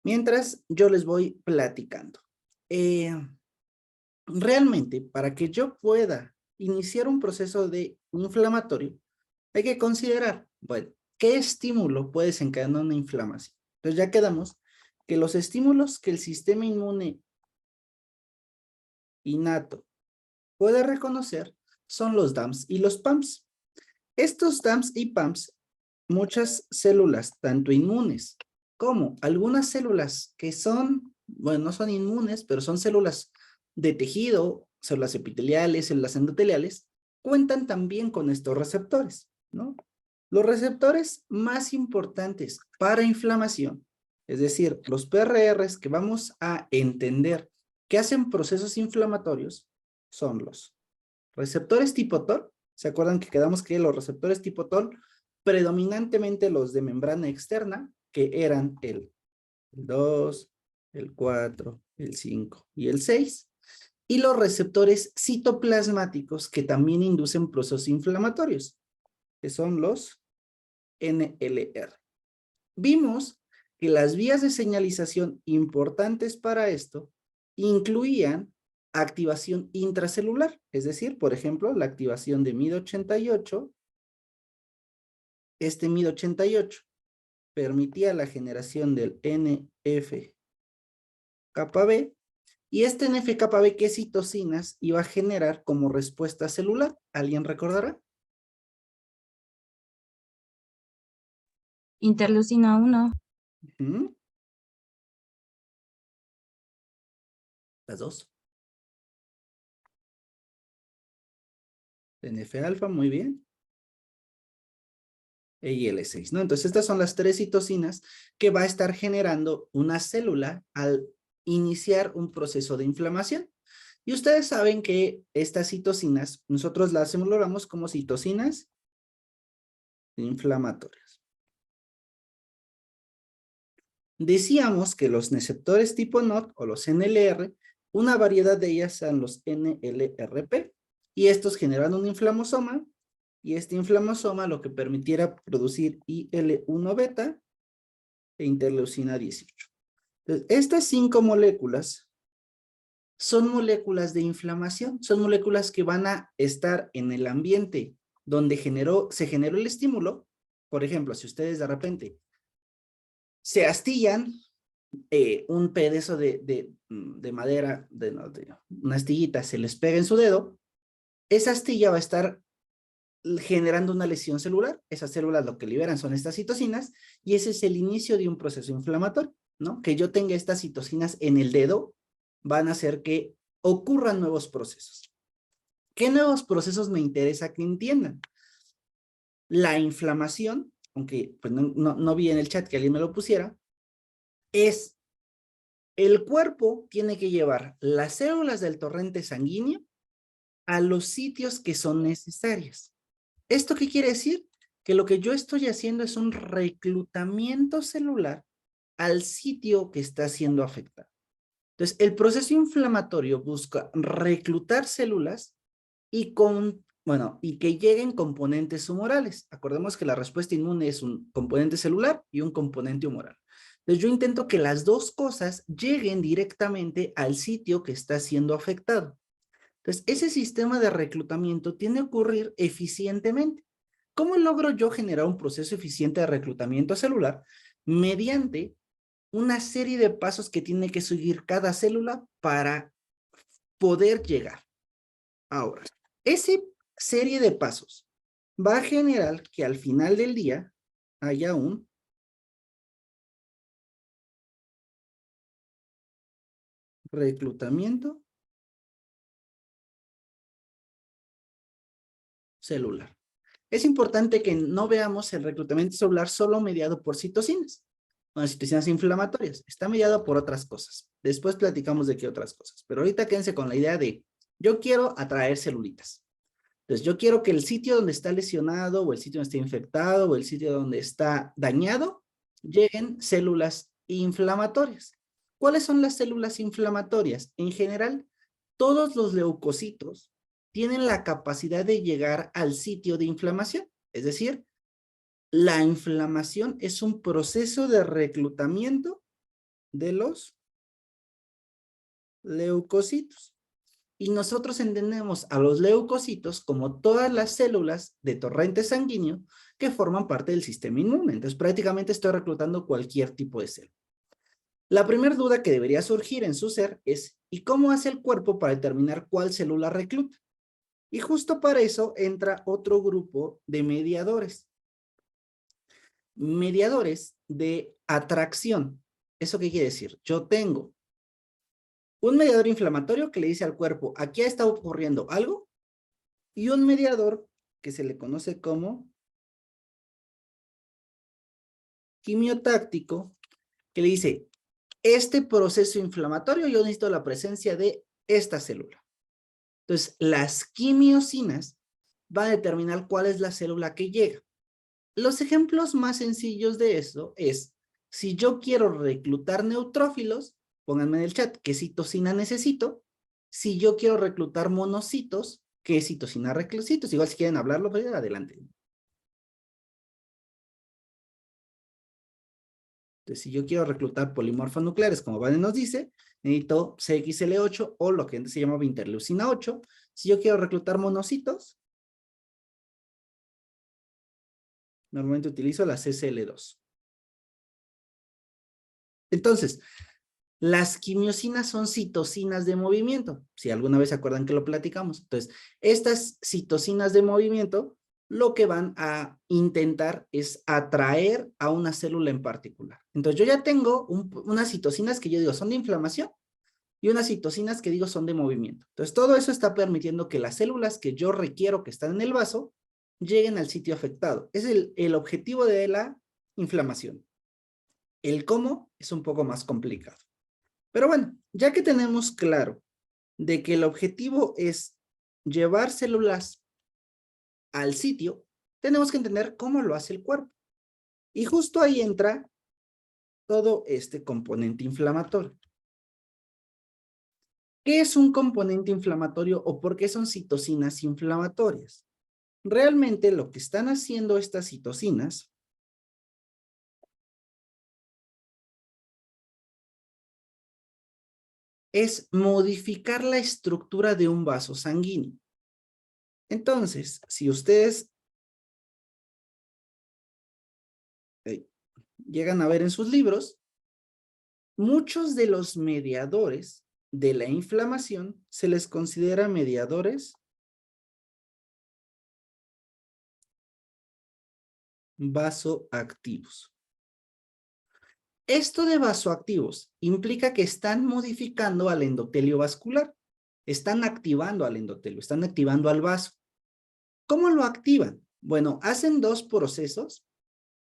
Mientras yo les voy platicando. Realmente, para que yo pueda iniciar un proceso de inflamatorio, hay que considerar, bueno, ¿qué estímulo puede desencadenar una inflamación? Entonces ya quedamos que los estímulos que el sistema inmune innato puede reconocer son los DAMPs y los PAMPs. Estos DAMPs y PAMPs, muchas células, tanto inmunes como algunas células que son, bueno, no son inmunes, pero son células de tejido, células epiteliales, células endoteliales, cuentan también con estos receptores, ¿no? Los receptores más importantes para inflamación, es decir, los PRRs que vamos a entender que hacen procesos inflamatorios, son los receptores tipo TOL. ¿Se acuerdan que quedamos que los receptores tipo TOL, predominantemente los de membrana externa, que eran el 2, el 4, el 5 y el 6, y los receptores citoplasmáticos que también inducen procesos inflamatorios, que son los NLR. Vimos que las vías de señalización importantes para esto incluían activación intracelular, es decir, por ejemplo, la activación de MID88. Este MID88 permitía la generación del NF-κB, y este NF-κB, ¿qué citocinas iba a generar como respuesta celular? ¿Alguien recordará? Interleucina 1. Las dos. NF-alfa, muy bien. Y L6, ¿no? Entonces, estas son las tres citocinas que va a estar generando una célula al iniciar un proceso de inflamación. Y ustedes saben que estas citocinas, nosotros las llamamos como citocinas inflamatorias. Decíamos que los receptores tipo NOT o los NLR, una variedad de ellas son los NLRP, y estos generan un inflamosoma, y este inflamosoma lo que permitiera producir IL-1 beta e interleucina 18. Entonces, estas 5 moléculas son moléculas de inflamación, son moléculas que van a estar en el ambiente donde se generó el estímulo. Por ejemplo, si ustedes de repente se astillan un pedazo de madera, de una astillita, se les pega en su dedo, esa astilla va a estar generando una lesión celular. Esas células lo que liberan son estas citocinas, y ese es el inicio de un proceso inflamatorio, ¿no? Que yo tenga estas citocinas en el dedo van a hacer que ocurran nuevos procesos. ¿Qué nuevos procesos me interesa que entiendan? La inflamación, aunque pues no vi en el chat que alguien me lo pusiera, es el cuerpo tiene que llevar las células del torrente sanguíneo a los sitios que son necesarios. ¿Esto qué quiere decir? Que lo que yo estoy haciendo es un reclutamiento celular al sitio que está siendo afectado. Entonces, el proceso inflamatorio busca reclutar células y que lleguen componentes humorales. Acordemos que la respuesta inmune es un componente celular y un componente humoral. Entonces, yo intento que las dos cosas lleguen directamente al sitio que está siendo afectado. Entonces, ese sistema de reclutamiento tiene que ocurrir eficientemente. ¿Cómo logro yo generar un proceso eficiente de reclutamiento celular? Mediante una serie de pasos que tiene que seguir cada célula para poder llegar. Ahora, esa serie de pasos va a generar que al final del día haya un reclutamiento celular. Es importante que no veamos el reclutamiento celular solo mediado por citocinas, las citocinas inflamatorias. Está mediado por otras cosas. Después platicamos de qué otras cosas. Pero ahorita quédense con la idea de, yo quiero atraer celulitas. Entonces, yo quiero que el sitio donde está lesionado, o el sitio donde está infectado, o el sitio donde está dañado, lleguen células inflamatorias. ¿Cuáles son las células inflamatorias? En general, todos los leucocitos tienen la capacidad de llegar al sitio de inflamación. Es decir, la inflamación es un proceso de reclutamiento de los leucocitos. Y nosotros entendemos a los leucocitos como todas las células de torrente sanguíneo que forman parte del sistema inmune. Entonces, prácticamente estoy reclutando cualquier tipo de célula. La primera duda que debería surgir en su ser es, ¿y cómo hace el cuerpo para determinar cuál célula recluta? Y justo para eso entra otro grupo de mediadores. Mediadores de atracción. ¿Eso qué quiere decir? Yo tengo un mediador inflamatorio que le dice al cuerpo, aquí ha estado ocurriendo algo, y un mediador que se le conoce como quimiotáctico, que le dice, este proceso inflamatorio yo necesito la presencia de esta célula. Entonces, las quimiosinas van a determinar cuál es la célula que llega. Los ejemplos más sencillos de eso es, si yo quiero reclutar neutrófilos, pónganme en el chat qué citosina necesito. Si yo quiero reclutar monocitos, qué citosina recluto. Igual si quieren hablarlo, pues adelante. Entonces, si yo quiero reclutar polimorfonucleares, como Vane nos dice, necesito CXL8 o lo que se llama interleucina 8. Si yo quiero reclutar monocitos, normalmente utilizo la CCL2. Entonces, las quimiosinas son citocinas de movimiento. Si alguna vez se acuerdan que lo platicamos. Entonces, estas citocinas de movimiento lo que van a intentar es atraer a una célula en particular. Entonces, yo ya tengo unas citocinas que yo digo son de inflamación y unas citocinas que digo son de movimiento. Entonces, todo eso está permitiendo que las células que yo requiero que están en el vaso lleguen al sitio afectado. Es el objetivo de la inflamación. El cómo es un poco más complicado. Pero bueno, ya que tenemos claro de que el objetivo es llevar células al sitio, tenemos que entender cómo lo hace el cuerpo. Y justo ahí entra todo este componente inflamatorio. ¿Qué es un componente inflamatorio o por qué son citocinas inflamatorias? Realmente lo que están haciendo estas citocinas es modificar la estructura de un vaso sanguíneo. Entonces, si ustedes llegan a ver en sus libros, muchos de los mediadores de la inflamación se les considera mediadores vasoactivos. Esto de vasoactivos implica que están modificando al endotelio vascular, están activando al endotelio, están activando al vaso. ¿Cómo lo activan? Bueno, hacen dos procesos.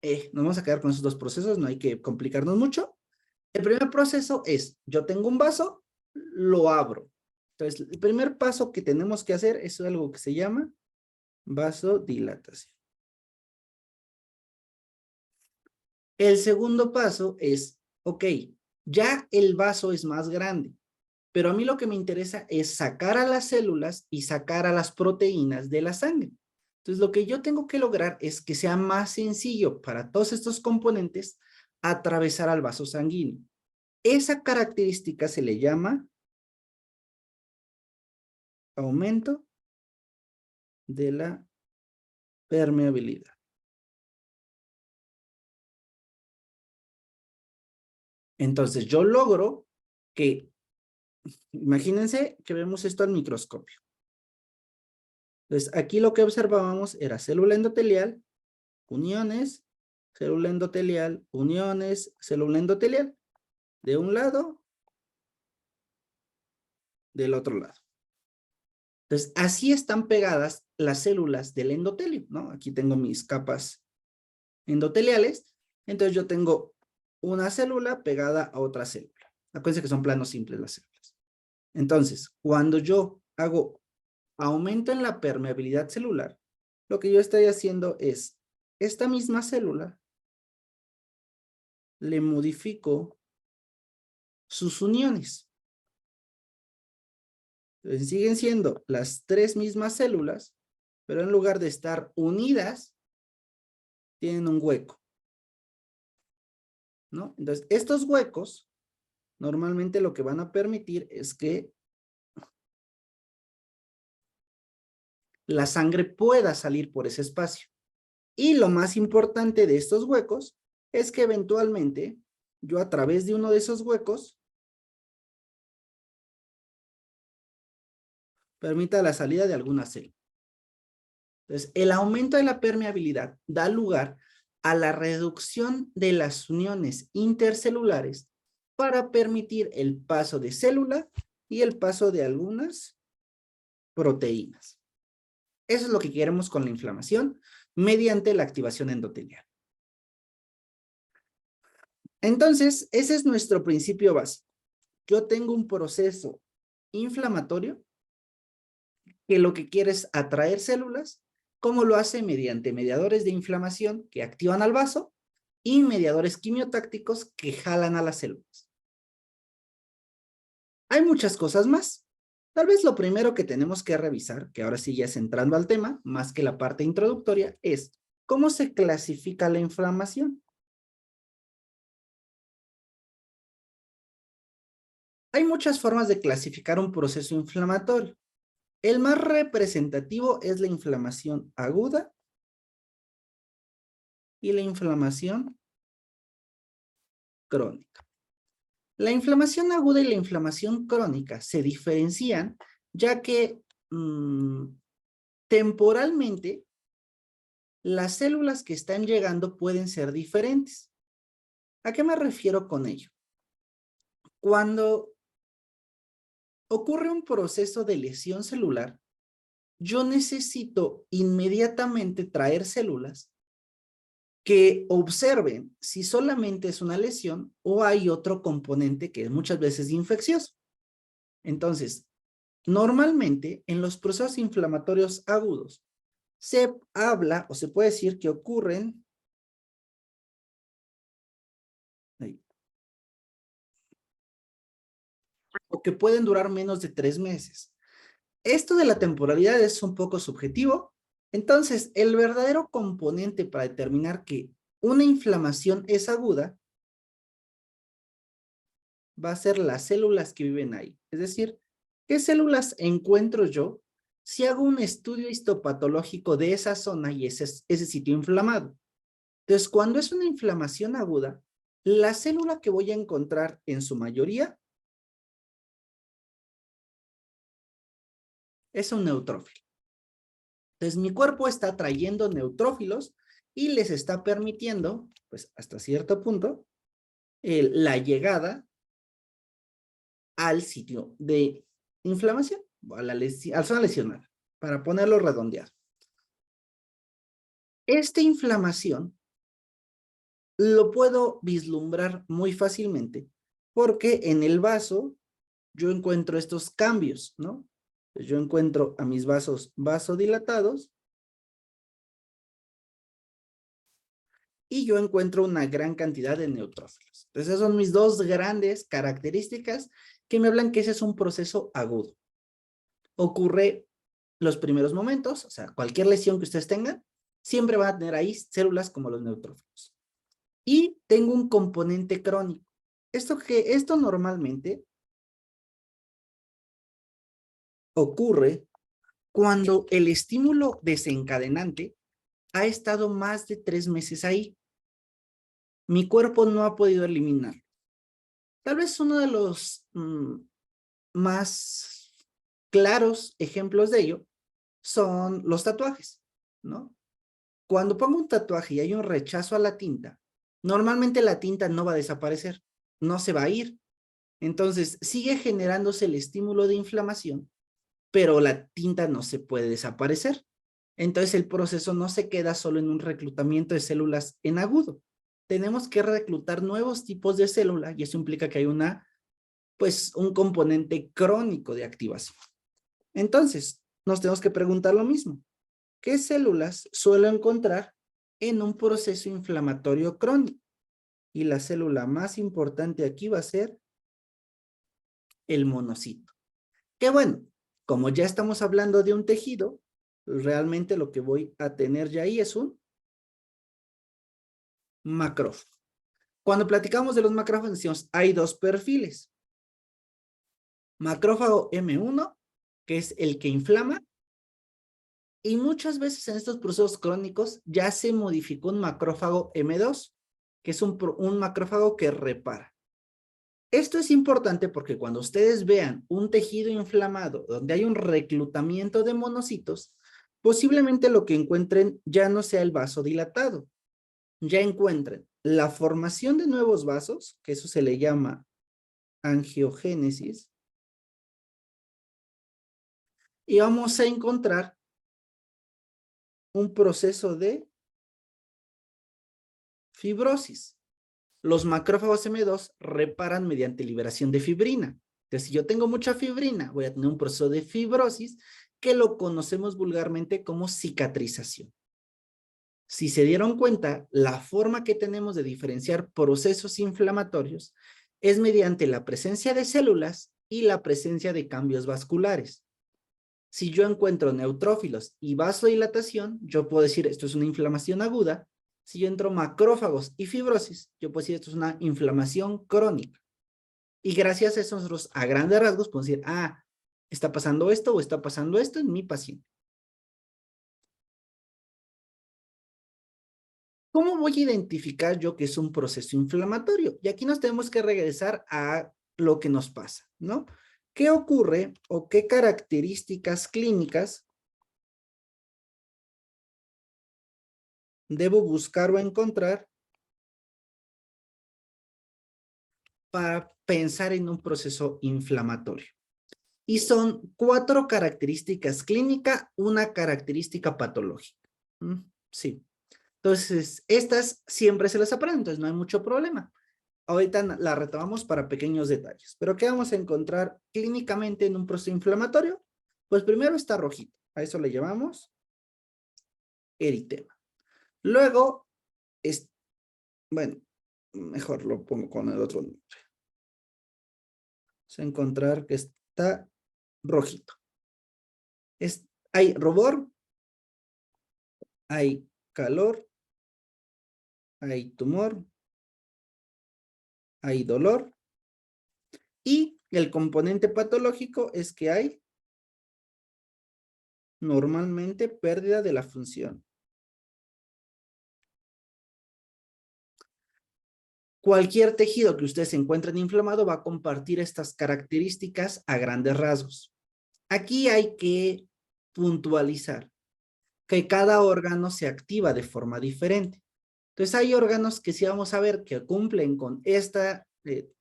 Nos vamos a quedar con esos dos procesos, no hay que complicarnos mucho. El primer proceso es, yo tengo un vaso, lo abro. Entonces, el primer paso que tenemos que hacer es algo que se llama vasodilatación. El segundo paso es, ok, ya el vaso es más grande, pero a mí lo que me interesa es sacar a las células y sacar a las proteínas de la sangre. Entonces, lo que yo tengo que lograr es que sea más sencillo para todos estos componentes atravesar al vaso sanguíneo. Esa característica se le llama aumento de la permeabilidad. Entonces, yo logro que, imagínense que vemos esto al microscopio. Entonces, aquí lo que observábamos era célula endotelial, uniones, célula endotelial, uniones, célula endotelial. De un lado, del otro lado. Entonces, así están pegadas las células del endotelio, ¿no? Aquí tengo mis capas endoteliales. Entonces, yo tengo una célula pegada a otra célula. Acuérdense que son planos simples las células. Entonces, cuando yo hago aumento en la permeabilidad celular, lo que yo estoy haciendo es, esta misma célula, le modifico sus uniones. Entonces, siguen siendo las tres mismas células, pero en lugar de estar unidas, tienen un hueco, ¿no? Entonces, estos huecos normalmente lo que van a permitir es que la sangre pueda salir por ese espacio. Y lo más importante de estos huecos es que eventualmente yo a través de uno de esos huecos permita la salida de alguna célula. Entonces, el aumento de la permeabilidad da lugar a la reducción de las uniones intercelulares para permitir el paso de célula y el paso de algunas proteínas. Eso es lo que queremos con la inflamación mediante la activación endotelial. Entonces, ese es nuestro principio básico. Yo tengo un proceso inflamatorio que lo que quiere es atraer células, como lo hace mediante mediadores de inflamación que activan al vaso y mediadores quimiotácticos que jalan a las células. Hay muchas cosas más. Tal vez lo primero que tenemos que revisar, que ahora sí ya es entrando al tema, más que la parte introductoria, es cómo se clasifica la inflamación. Hay muchas formas de clasificar un proceso inflamatorio. El más representativo es la inflamación aguda y la inflamación crónica. La inflamación aguda y la inflamación crónica se diferencian ya que temporalmente las células que están llegando pueden ser diferentes. ¿A qué me refiero con ello? Cuando ocurre un proceso de lesión celular, yo necesito inmediatamente traer células que observen si solamente es una lesión o hay otro componente que es muchas veces infeccioso. Entonces, normalmente en los procesos inflamatorios agudos se habla o se puede decir que ocurren o que pueden durar menos de 3 meses. Esto de la temporalidad es un poco subjetivo. Entonces, el verdadero componente para determinar que una inflamación es aguda va a ser las células que viven ahí. Es decir, ¿qué células encuentro yo si hago un estudio histopatológico de esa zona y ese sitio inflamado? Entonces, cuando es una inflamación aguda, la célula que voy a encontrar en su mayoría es un neutrófilo. Entonces, mi cuerpo está trayendo neutrófilos y les está permitiendo, pues hasta cierto punto, la llegada al sitio de inflamación, a la zona lesionada, para ponerlo redondeado. Esta inflamación lo puedo vislumbrar muy fácilmente porque en el vaso yo encuentro estos cambios, ¿no? Yo encuentro a mis vasos vasodilatados y yo encuentro una gran cantidad de neutrófilos. Entonces, esas son mis dos grandes características que me hablan que ese es un proceso agudo. Ocurre los primeros momentos, o sea, cualquier lesión que ustedes tengan, siempre van a tener ahí células como los neutrófilos. Y tengo un componente crónico. Esto normalmente ocurre cuando el estímulo desencadenante ha estado más de 3 meses ahí. Mi cuerpo no ha podido eliminarlo. Tal vez uno de los más claros ejemplos de ello son los tatuajes, ¿no? Cuando pongo un tatuaje y hay un rechazo a la tinta, normalmente la tinta no va a desaparecer, no se va a ir. Entonces, sigue generándose el estímulo de inflamación, pero la tinta no se puede desaparecer. Entonces, el proceso no se queda solo en un reclutamiento de células en agudo. Tenemos que reclutar nuevos tipos de célula y eso implica que hay pues, un componente crónico de activación. Entonces, nos tenemos que preguntar lo mismo. ¿Qué células suelo encontrar en un proceso inflamatorio crónico? Y la célula más importante aquí va a ser el monocito. Que bueno, como ya estamos hablando de un tejido, realmente lo que voy a tener ya ahí es un macrófago. Cuando platicamos de los macrófagos decimos, hay dos perfiles. Macrófago M1, que es el que inflama, y muchas veces en estos procesos crónicos ya se modificó un macrófago M2, que es un macrófago que repara. Esto es importante porque cuando ustedes vean un tejido inflamado donde hay un reclutamiento de monocitos, posiblemente lo que encuentren ya no sea el vaso dilatado, ya encuentren la formación de nuevos vasos, que eso se le llama angiogénesis, y vamos a encontrar un proceso de fibrosis. Los macrófagos M2 reparan mediante liberación de fibrina. Entonces, si yo tengo mucha fibrina, voy a tener un proceso de fibrosis que lo conocemos vulgarmente como cicatrización. Si se dieron cuenta, la forma que tenemos de diferenciar procesos inflamatorios es mediante la presencia de células y la presencia de cambios vasculares. Si yo encuentro neutrófilos y vasodilatación, yo puedo decir esto es una inflamación aguda. Si yo entro macrófagos y fibrosis, yo puedo decir esto es una inflamación crónica. Y gracias a eso nosotros a grandes rasgos podemos decir, está pasando esto o está pasando esto en mi paciente. ¿Cómo voy a identificar yo que es un proceso inflamatorio? Y aquí nos tenemos que regresar a lo que nos pasa, ¿no? ¿Qué ocurre o qué características clínicas debo buscar o encontrar para pensar en un proceso inflamatorio? Y son 4 características clínicas, una característica patológica. Sí. Entonces, estas siempre se las aprenden, entonces no hay mucho problema. Ahorita la retomamos para pequeños detalles. Pero ¿qué vamos a encontrar clínicamente en un proceso inflamatorio? Pues primero está rojito. A eso le llamamos eritema. Luego, bueno, mejor lo pongo con el otro nombre. Vamos a encontrar que está rojito. Hay rubor, hay calor, hay tumor, hay dolor y el componente patológico es que hay normalmente pérdida de la función. Cualquier tejido que ustedes encuentren inflamado va a compartir estas características a grandes rasgos. Aquí hay que puntualizar que cada órgano se activa de forma diferente. Entonces hay órganos que sí vamos a ver que cumplen con esta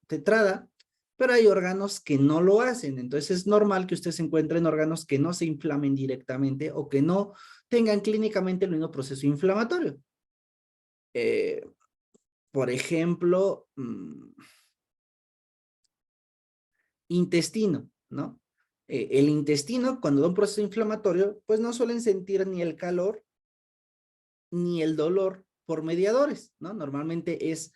tetrada, pero hay órganos que no lo hacen. Entonces es normal que ustedes encuentren órganos que no se inflamen directamente o que no tengan clínicamente el mismo proceso inflamatorio. Por ejemplo, intestino, ¿no? El intestino, cuando da un proceso inflamatorio, pues no suelen sentir ni el calor ni el dolor por mediadores, ¿no? Normalmente es,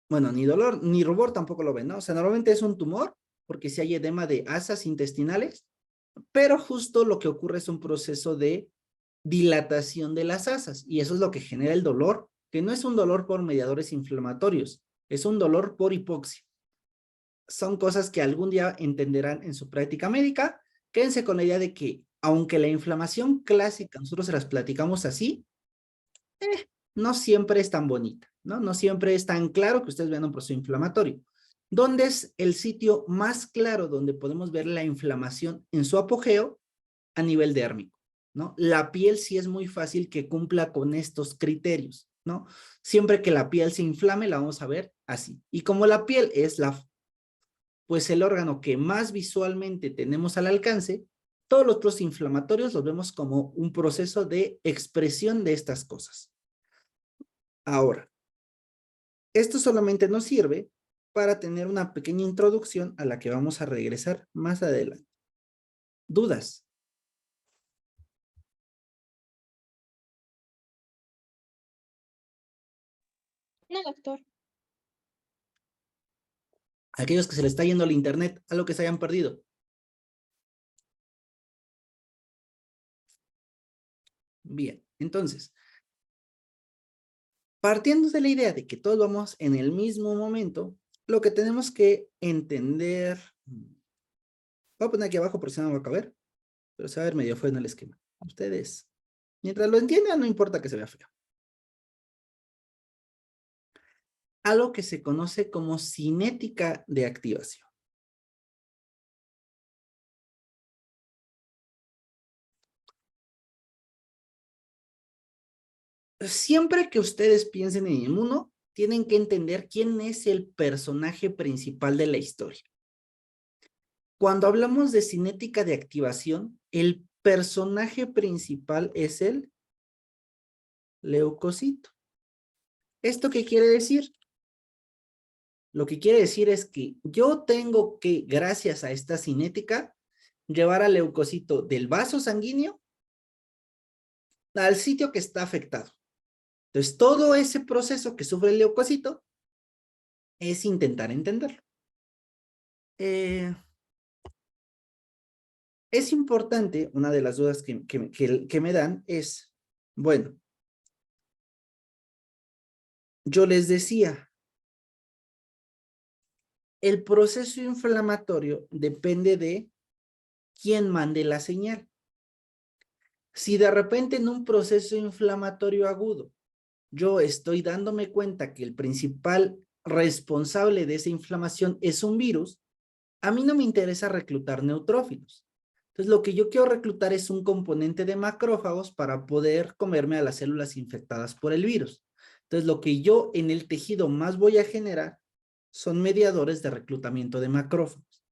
bueno, ni dolor, ni rubor tampoco lo ven, ¿no? O sea, normalmente es un tumor, porque si hay edema de asas intestinales, pero justo lo que ocurre es un proceso de dilatación de las asas, y eso es lo que genera el dolor, que no es un dolor por mediadores inflamatorios, es un dolor por hipoxia. Son cosas que algún día entenderán en su práctica médica. Quédense con la idea de que, aunque la inflamación clásica nosotros se las platicamos así, no siempre es tan bonita, ¿no? No siempre es tan claro que ustedes vean un proceso inflamatorio. ¿Dónde es el sitio más claro donde podemos ver la inflamación en su apogeo? A nivel dérmico, ¿no? La piel sí es muy fácil que cumpla con estos criterios, ¿no? Siempre que la piel se inflame, la vamos a ver así. Y como la piel es pues el órgano que más visualmente tenemos al alcance, todos los procesos inflamatorios los vemos como un proceso de expresión de estas cosas. Ahora, esto solamente nos sirve para tener una pequeña introducción a la que vamos a regresar más adelante. ¿Dudas? No, doctor. Aquellos que se les está yendo al internet, algo que se hayan perdido. Bien, entonces, Partiendo de la idea de que todos vamos en el mismo momento, lo que tenemos que entender, voy a poner aquí abajo porque si no va a caber, pero se va a ver medio feo en el esquema. Ustedes, mientras lo entiendan, no importa que se vea feo. Algo que se conoce como cinética de activación. Siempre que ustedes piensen en inmuno, tienen que entender quién es el personaje principal de la historia. Cuando hablamos de cinética de activación, el personaje principal es el leucocito. ¿Esto qué quiere decir? Lo que quiere decir es que yo tengo que, gracias a esta cinética, llevar al leucocito del vaso sanguíneo al sitio que está afectado. Entonces, todo ese proceso que sufre el leucocito es intentar entenderlo. Es importante, una de las dudas que me dan es, bueno, yo les decía, el proceso inflamatorio depende de quién mande la señal. Si de repente en un proceso inflamatorio agudo, yo estoy dándome cuenta que el principal responsable de esa inflamación es un virus, a mí no me interesa reclutar neutrófilos. Entonces, lo que yo quiero reclutar es un componente de macrófagos para poder comerme a las células infectadas por el virus. Entonces, lo que yo en el tejido más voy a generar son mediadores de reclutamiento de macrófagos.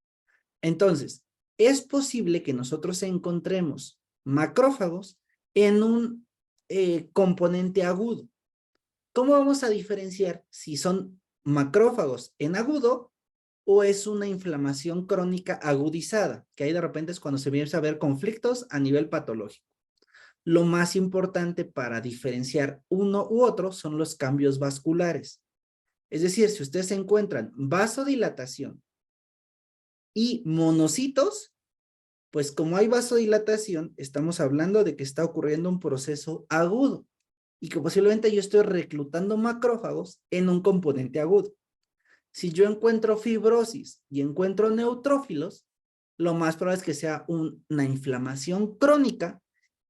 Entonces, es posible que nosotros encontremos macrófagos en un componente agudo. ¿Cómo vamos a diferenciar si son macrófagos en agudo o es una inflamación crónica agudizada? Que ahí de repente es cuando se empieza a ver conflictos a nivel patológico. Lo más importante para diferenciar uno u otro son los cambios vasculares. Es decir, si ustedes encuentran vasodilatación y monocitos, pues como hay vasodilatación, estamos hablando de que está ocurriendo un proceso agudo y que posiblemente yo estoy reclutando macrófagos en un componente agudo. Si yo encuentro fibrosis y encuentro neutrófilos, lo más probable es que sea una inflamación crónica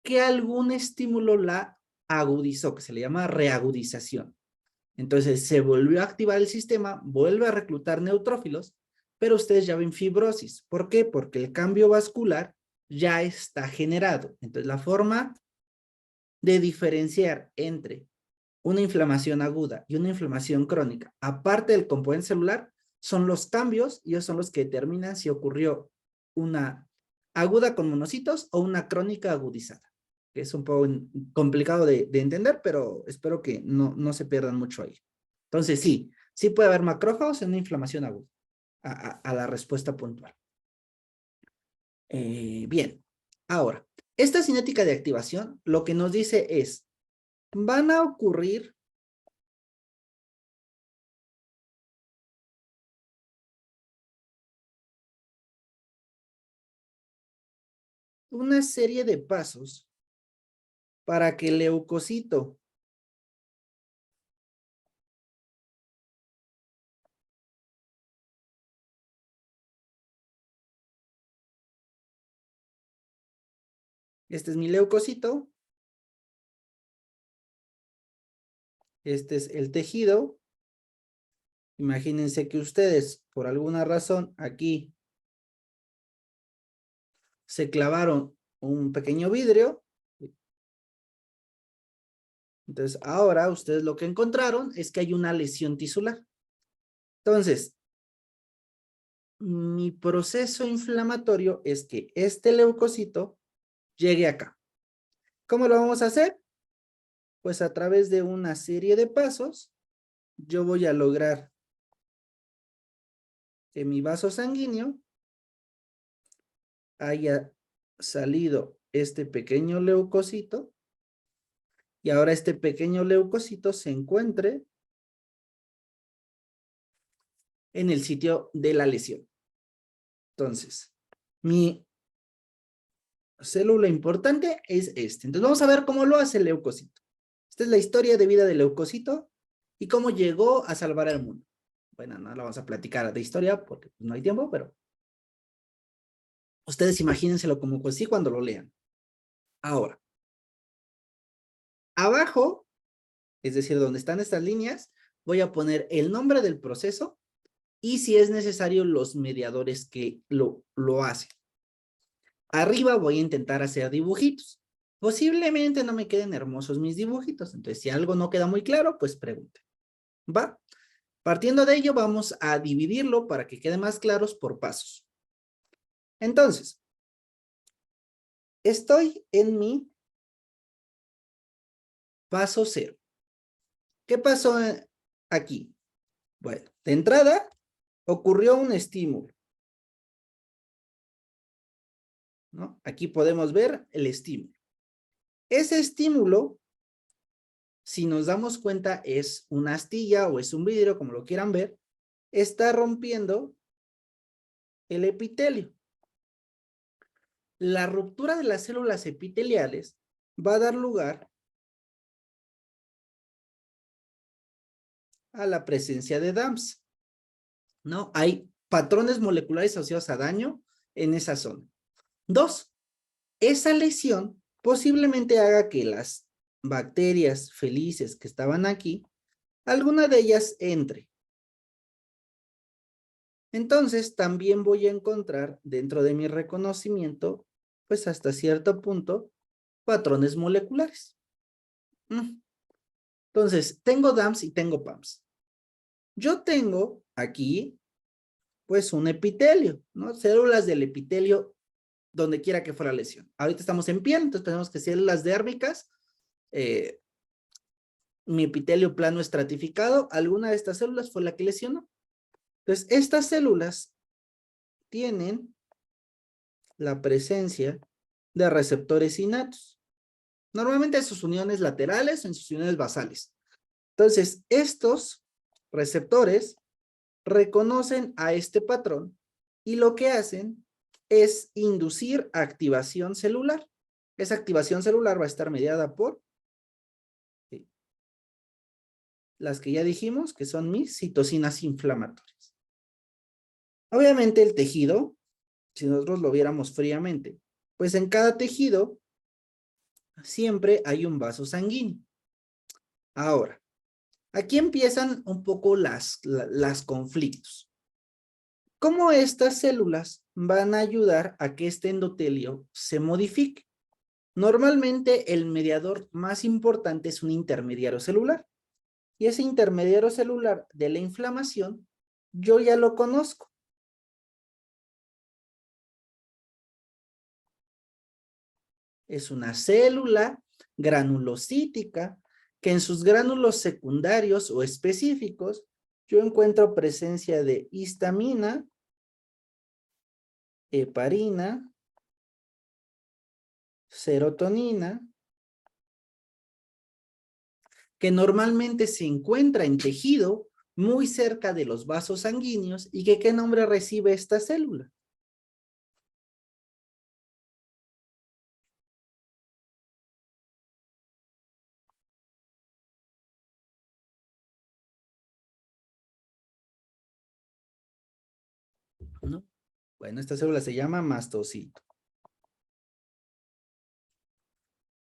que algún estímulo la agudizó, que se le llama reagudización. Entonces se volvió a activar el sistema, vuelve a reclutar neutrófilos, pero ustedes ya ven fibrosis. ¿Por qué? Porque el cambio vascular ya está generado. Entonces la forma de diferenciar entre una inflamación aguda y una inflamación crónica, aparte del componente celular, son los cambios y ellos son los que determinan si ocurrió una aguda con monocitos o una crónica agudizada. Es un poco complicado de entender, pero espero que no se pierdan mucho ahí. Entonces, sí puede haber macrófagos en una inflamación aguda, a la respuesta puntual. Bien, ahora, esta cinética de activación lo que nos dice es, van a ocurrir una serie de pasos para que el leucocito este es mi leucocito, este es el tejido. Imagínense que ustedes, por alguna razón, aquí se clavaron un pequeño vidrio. Entonces, ahora ustedes lo que encontraron es que hay una lesión tisular. Entonces, mi proceso inflamatorio es que este leucocito llegue acá. ¿Cómo lo vamos a hacer? Pues a través de una serie de pasos, yo voy a lograr que mi vaso sanguíneo haya salido este pequeño leucocito y ahora este pequeño leucocito se encuentre en el sitio de la lesión. Entonces, mi célula importante es este. Entonces vamos a ver cómo lo hace el leucocito. Esta es la historia de vida del leucocito y cómo llegó a salvar al mundo. Bueno, no la vamos a platicar de historia porque no hay tiempo, pero ustedes imagínenselo como pues sí cuando lo lean. Ahora, abajo, es decir, donde están estas líneas, voy a poner el nombre del proceso y si es necesario los mediadores que lo hacen. Arriba voy a intentar hacer dibujitos. Posiblemente no me queden hermosos mis dibujitos, entonces si algo no queda muy claro, pues pregunten. ¿Va? Partiendo de ello, vamos a dividirlo para que quede más claros por pasos. Entonces, estoy en mi paso 0. ¿Qué pasó aquí? Bueno, de entrada, ocurrió un estímulo, ¿no? Aquí podemos ver el estímulo. Ese estímulo, si nos damos cuenta, es una astilla o es un vidrio, como lo quieran ver, está rompiendo el epitelio. La ruptura de las células epiteliales va a dar lugar a la presencia de DAMPs, ¿no? Hay patrones moleculares asociados a daño en esa zona. 2, esa lesión posiblemente haga que las bacterias felices que estaban aquí, alguna de ellas entre. Entonces, también voy a encontrar dentro de mi reconocimiento, pues hasta cierto punto, patrones moleculares. Entonces, tengo DAMPs y tengo PAMPs. Yo tengo aquí, pues, un epitelio, ¿no? Células del epitelio donde quiera que fuera la lesión. Ahorita estamos en piel, entonces tenemos que células dérmicas, mi epitelio plano estratificado, alguna de estas células fue la que lesionó. Entonces, estas células tienen la presencia de receptores innatos. Normalmente en sus uniones laterales o en sus uniones basales. Entonces, estos receptores reconocen a este patrón y lo que hacen es inducir activación celular. Esa activación celular va a estar mediada por las que ya dijimos que son mis citocinas inflamatorias. Obviamente el tejido, si nosotros lo viéramos fríamente, pues en cada tejido siempre hay un vaso sanguíneo. Ahora, aquí empiezan un poco las conflictos. ¿Cómo estas células van a ayudar a que este endotelio se modifique? Normalmente el mediador más importante es un intermediario celular. Y ese intermediario celular de la inflamación, yo ya lo conozco. Es una célula granulocítica que en sus gránulos secundarios o específicos yo encuentro presencia de histamina, heparina, serotonina, que normalmente se encuentra en tejido muy cerca de los vasos sanguíneos y que ¿qué nombre recibe esta célula? ¿No? Bueno, esta célula se llama mastocito.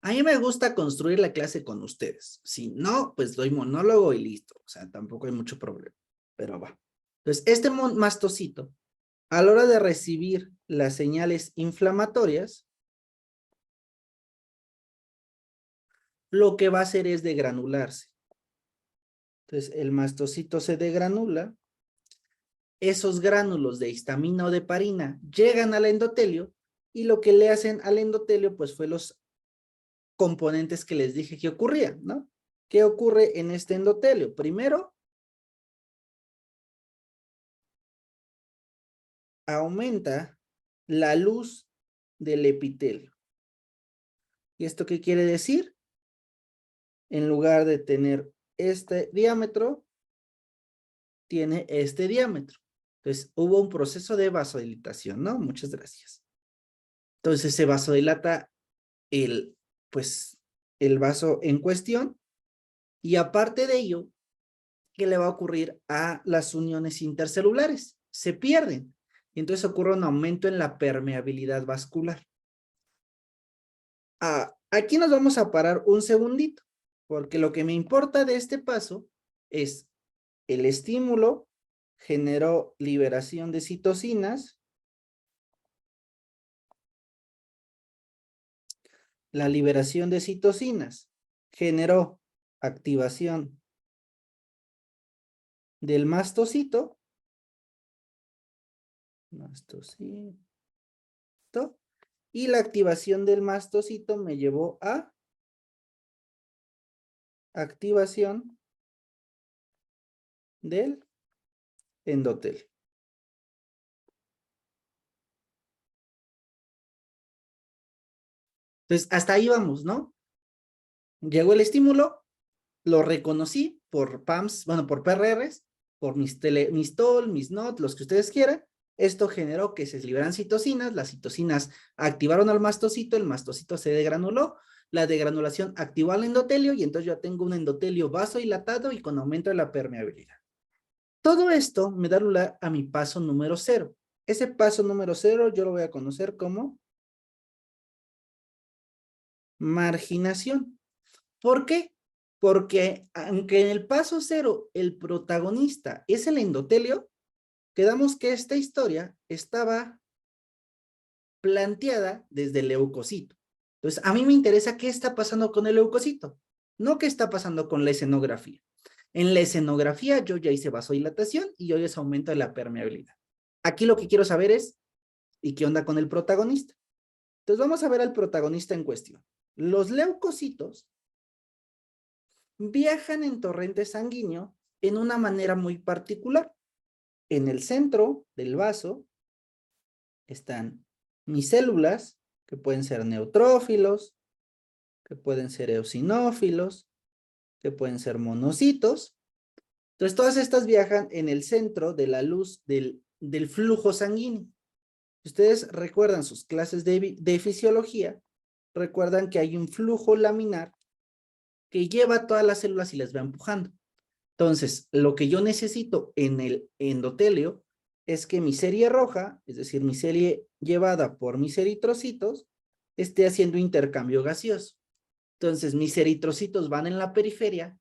A mí me gusta construir la clase con ustedes. Si no, pues doy monólogo y listo. O sea, tampoco hay mucho problema. Pero va. Entonces, este mastocito, a la hora de recibir las señales inflamatorias, lo que va a hacer es degranularse. Entonces, el mastocito se degranula. Esos gránulos de histamina o de heparina llegan al endotelio y lo que le hacen al endotelio, pues fue los componentes que les dije que ocurrían, ¿no? ¿Qué ocurre en este endotelio? Primero, aumenta la luz del epitelio. ¿Y esto qué quiere decir? En lugar de tener este diámetro, tiene este diámetro. Entonces, hubo un proceso de vasodilatación, ¿no? Muchas gracias. Entonces, se vasodilata el vaso en cuestión Y aparte de ello, ¿qué le va a ocurrir a las uniones intercelulares? Se pierden. Y entonces ocurre un aumento en la permeabilidad vascular. Aquí nos vamos a parar un segundito, porque lo que me importa de este paso es el estímulo generó liberación de citocinas, la liberación de citocinas generó activación del mastocito, y la activación del mastocito me llevó a activación del endotelio. Entonces, hasta ahí vamos, ¿no? Llegó el estímulo, lo reconocí por PAMS, bueno, por PRRs, por mis TOL, mis NOT, los que ustedes quieran. Esto generó que se liberan citocinas, las citocinas activaron al mastocito, el mastocito se degranuló, la degranulación activó al endotelio y entonces yo tengo un endotelio vasodilatado y con aumento de la permeabilidad. Todo esto me da lugar a mi paso número 0. Ese paso número 0 yo lo voy a conocer como marginación. ¿Por qué? Porque aunque en el paso 0 el protagonista es el endotelio, quedamos que esta historia estaba planteada desde el leucocito. Entonces, a mí me interesa qué está pasando con el leucocito, no qué está pasando con la escenografía. En la escenografía yo ya hice vasodilatación y yo ya hice aumento de la permeabilidad. Aquí lo que quiero saber es, ¿y qué onda con el protagonista? Entonces vamos a ver al protagonista en cuestión. Los leucocitos viajan en torrente sanguíneo en una manera muy particular. En el centro del vaso están mis células, que pueden ser neutrófilos, que pueden ser eosinófilos, que pueden ser monocitos. Entonces, todas estas viajan en el centro de la luz del flujo sanguíneo. Si ustedes recuerdan sus clases de fisiología, recuerdan que hay un flujo laminar que lleva a todas las células y las va empujando. Entonces, lo que yo necesito en el endotelio es que mi serie roja, es decir, mi serie llevada por mis eritrocitos, esté haciendo intercambio gaseoso. Entonces, mis eritrocitos van en la periferia,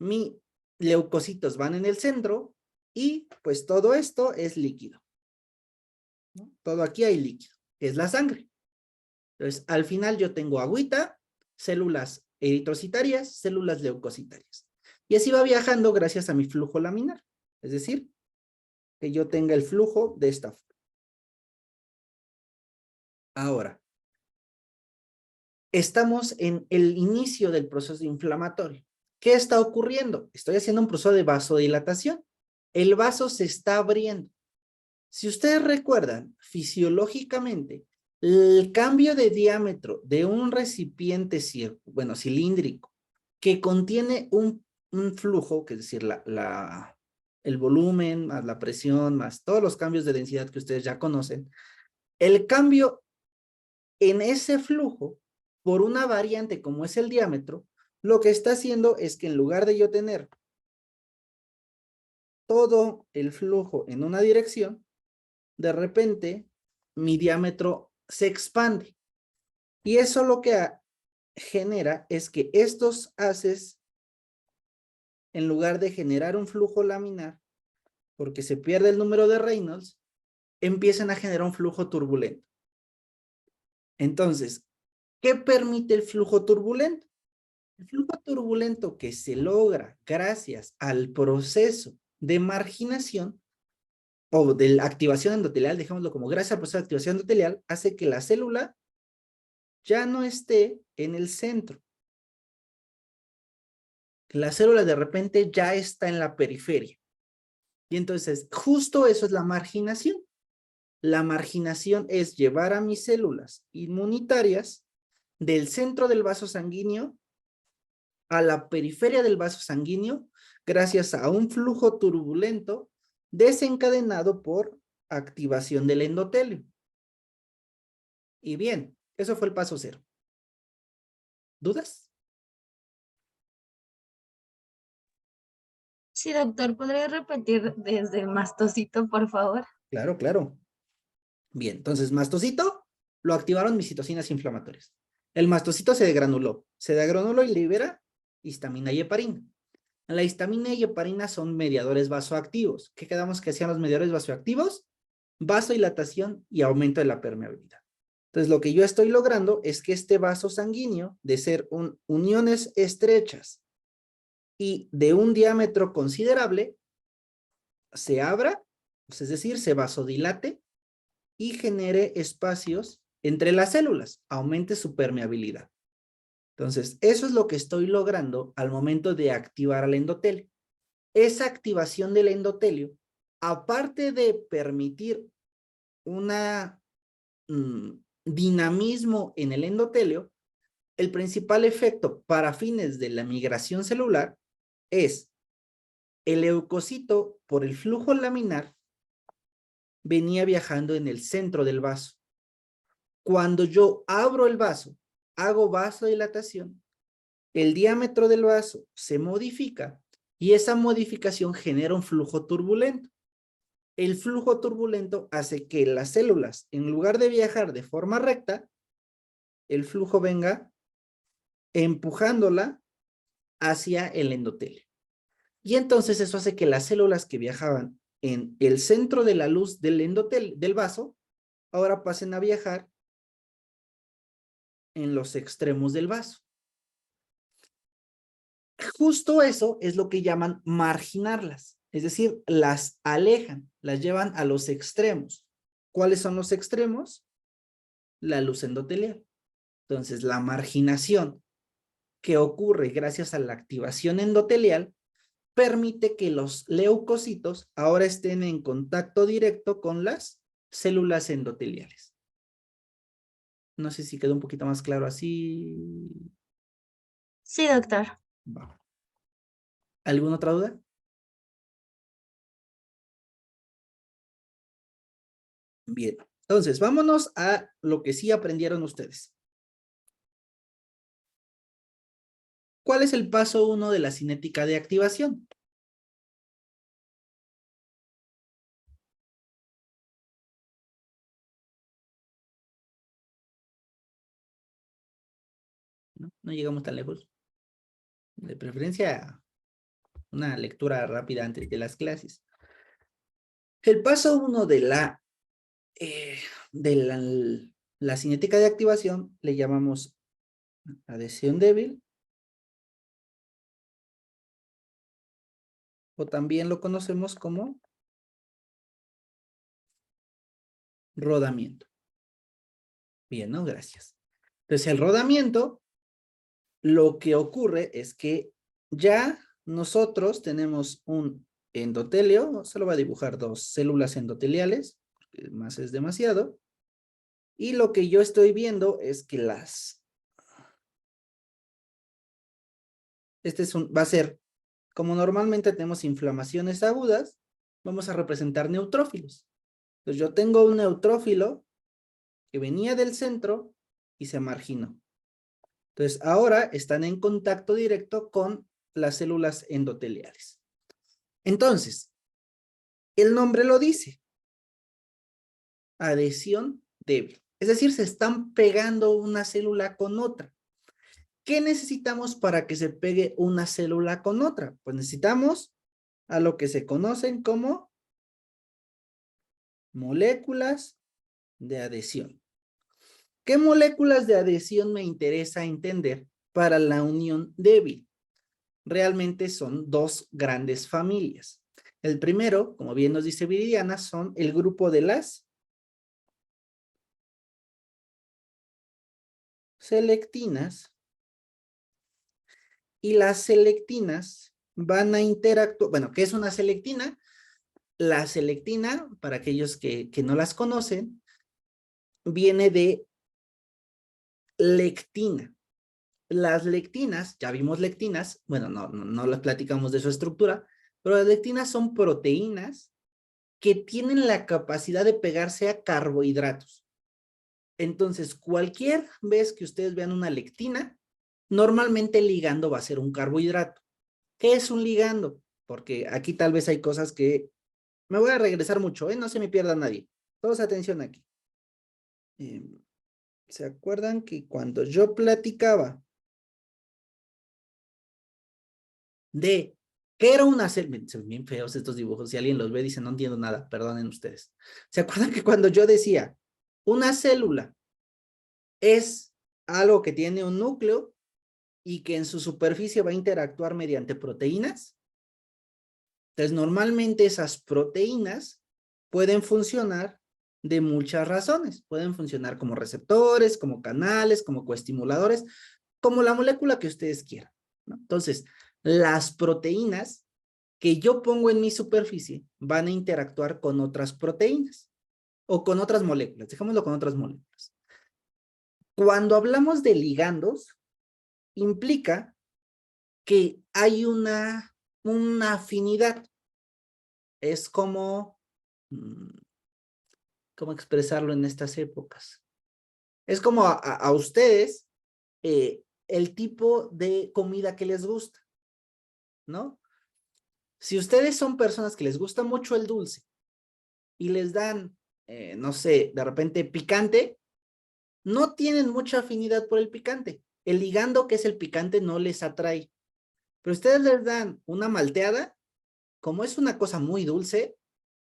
mis leucocitos van en el centro y pues todo esto es líquido, ¿no? Todo aquí hay líquido, que es la sangre. Entonces, al final yo tengo agüita, células eritrocitarias, células leucocitarias. Y así va viajando gracias a mi flujo laminar. Es decir, que yo tenga el flujo de esta forma. Ahora, estamos en el inicio del proceso inflamatorio. ¿Qué está ocurriendo? Estoy haciendo un proceso de vasodilatación. El vaso se está abriendo. Si ustedes recuerdan, fisiológicamente, el cambio de diámetro de un recipiente cilíndrico que contiene un flujo, que es decir, el volumen, más la presión, más todos los cambios de densidad que ustedes ya conocen, el cambio en ese flujo, por una variante como es el diámetro, lo que está haciendo es que en lugar de yo tener todo el flujo en una dirección, de repente mi diámetro se expande. Y eso lo que genera es que estos haces, en lugar de generar un flujo laminar, porque se pierde el número de Reynolds, empiezan a generar un flujo turbulento. Entonces, ¿qué permite el flujo turbulento? El flujo turbulento que se logra gracias al proceso de marginación o de la activación endotelial, dejémoslo como gracias al proceso de activación endotelial, hace que la célula ya no esté en el centro. La célula de repente ya está en la periferia. Y entonces, justo eso es la marginación. La marginación es llevar a mis células inmunitarias del centro del vaso sanguíneo a la periferia del vaso sanguíneo gracias a un flujo turbulento desencadenado por activación del endotelio. Y bien, eso fue el paso 0. ¿Dudas? Sí, doctor, ¿podría repetir desde mastocito, por favor? Claro, claro. Bien, entonces mastocito lo activaron mis citocinas inflamatorias. El mastocito se degranuló y libera histamina y heparina. La histamina y heparina son mediadores vasoactivos. ¿Qué quedamos que hacían los mediadores vasoactivos? Vasodilatación y aumento de la permeabilidad. Entonces, lo que yo estoy logrando es que este vaso sanguíneo, de ser uniones estrechas y de un diámetro considerable, se abra, pues es decir, se vasodilate y genere espacios entre las células, aumente su permeabilidad. Entonces, eso es lo que estoy logrando al momento de activar al endotelio. Esa activación del endotelio, aparte de permitir una dinamismo en el endotelio, el principal efecto para fines de la migración celular es el leucocito por el flujo laminar venía viajando en el centro del vaso. Cuando yo abro el vaso, hago vasodilatación, el diámetro del vaso se modifica y esa modificación genera un flujo turbulento. El flujo turbulento hace que las células, en lugar de viajar de forma recta, el flujo venga empujándola hacia el endotelio. Y entonces eso hace que las células que viajaban en el centro de la luz del endotelio, del vaso, ahora pasen a viajar en los extremos del vaso. Justo eso es lo que llaman marginarlas, es decir, las alejan, las llevan a los extremos. ¿Cuáles son los extremos? La luz endotelial. Entonces, la marginación que ocurre gracias a la activación endotelial permite que los leucocitos ahora estén en contacto directo con las células endoteliales. No sé si quedó un poquito más claro así. Sí, doctor. Va. ¿Alguna otra duda? Bien, entonces vámonos a lo que sí aprendieron ustedes. ¿Cuál es el paso 1 de la cinética de activación? ¿No? No llegamos tan lejos. De preferencia, una lectura rápida antes de las clases. El paso 1 de la cinética de activación le llamamos adhesión débil o también lo conocemos como rodamiento. Bien, ¿no? Gracias. Entonces, el rodamiento, lo que ocurre es que ya nosotros tenemos un endotelio, solo voy a dibujar dos células endoteliales, porque más es demasiado, y lo que yo estoy viendo es que va a ser, como normalmente tenemos inflamaciones agudas, vamos a representar neutrófilos. Entonces yo tengo un neutrófilo que venía del centro y se marginó. Entonces ahora están en contacto directo con las células endoteliales. Entonces, el nombre lo dice, adhesión débil. Es decir, se están pegando una célula con otra. ¿Qué necesitamos para que se pegue una célula con otra? Pues necesitamos a lo que se conocen como moléculas de adhesión. ¿Qué moléculas de adhesión me interesa entender para la unión débil? Realmente son dos grandes familias. El primero, como bien nos dice Viridiana, son el grupo de las selectinas. Y las selectinas van a interactuar. Bueno, ¿qué es una selectina? La selectina, para aquellos que no las conocen, viene de lectina. Las lectinas, ya vimos lectinas, bueno, no las platicamos de su estructura, pero las lectinas son proteínas que tienen la capacidad de pegarse a carbohidratos. Entonces, cualquier vez que ustedes vean una lectina, normalmente el ligando va a ser un carbohidrato. ¿Qué es un ligando? porque aquí tal vez hay cosas que me voy a regresar mucho, ¿eh? No se me pierda nadie. Todos atención aquí. ¿Se acuerdan que cuando yo platicaba de qué era una célula? Son bien feos estos dibujos, si alguien los ve dice no entiendo nada, perdonen ustedes. ¿Se acuerdan que cuando yo decía una célula es algo que tiene un núcleo y que en su superficie va a interactuar mediante proteínas? Entonces, normalmente esas proteínas pueden funcionar de muchas razones. Pueden funcionar como receptores, como canales, como coestimuladores, como la molécula que ustedes quieran, ¿no? Entonces, las proteínas que yo pongo en mi superficie van a interactuar con otras proteínas o con otras moléculas. Dejémoslo con otras moléculas. Cuando hablamos de ligandos, implica que hay una afinidad. Es como, ¿cómo expresarlo en estas épocas? Es como a ustedes el tipo de comida que les gusta, ¿no? Si ustedes son personas que les gusta mucho el dulce y les dan, no sé, de repente picante, no tienen mucha afinidad por el picante. El ligando que es el picante no les atrae. Pero ustedes les dan una malteada, como es una cosa muy dulce,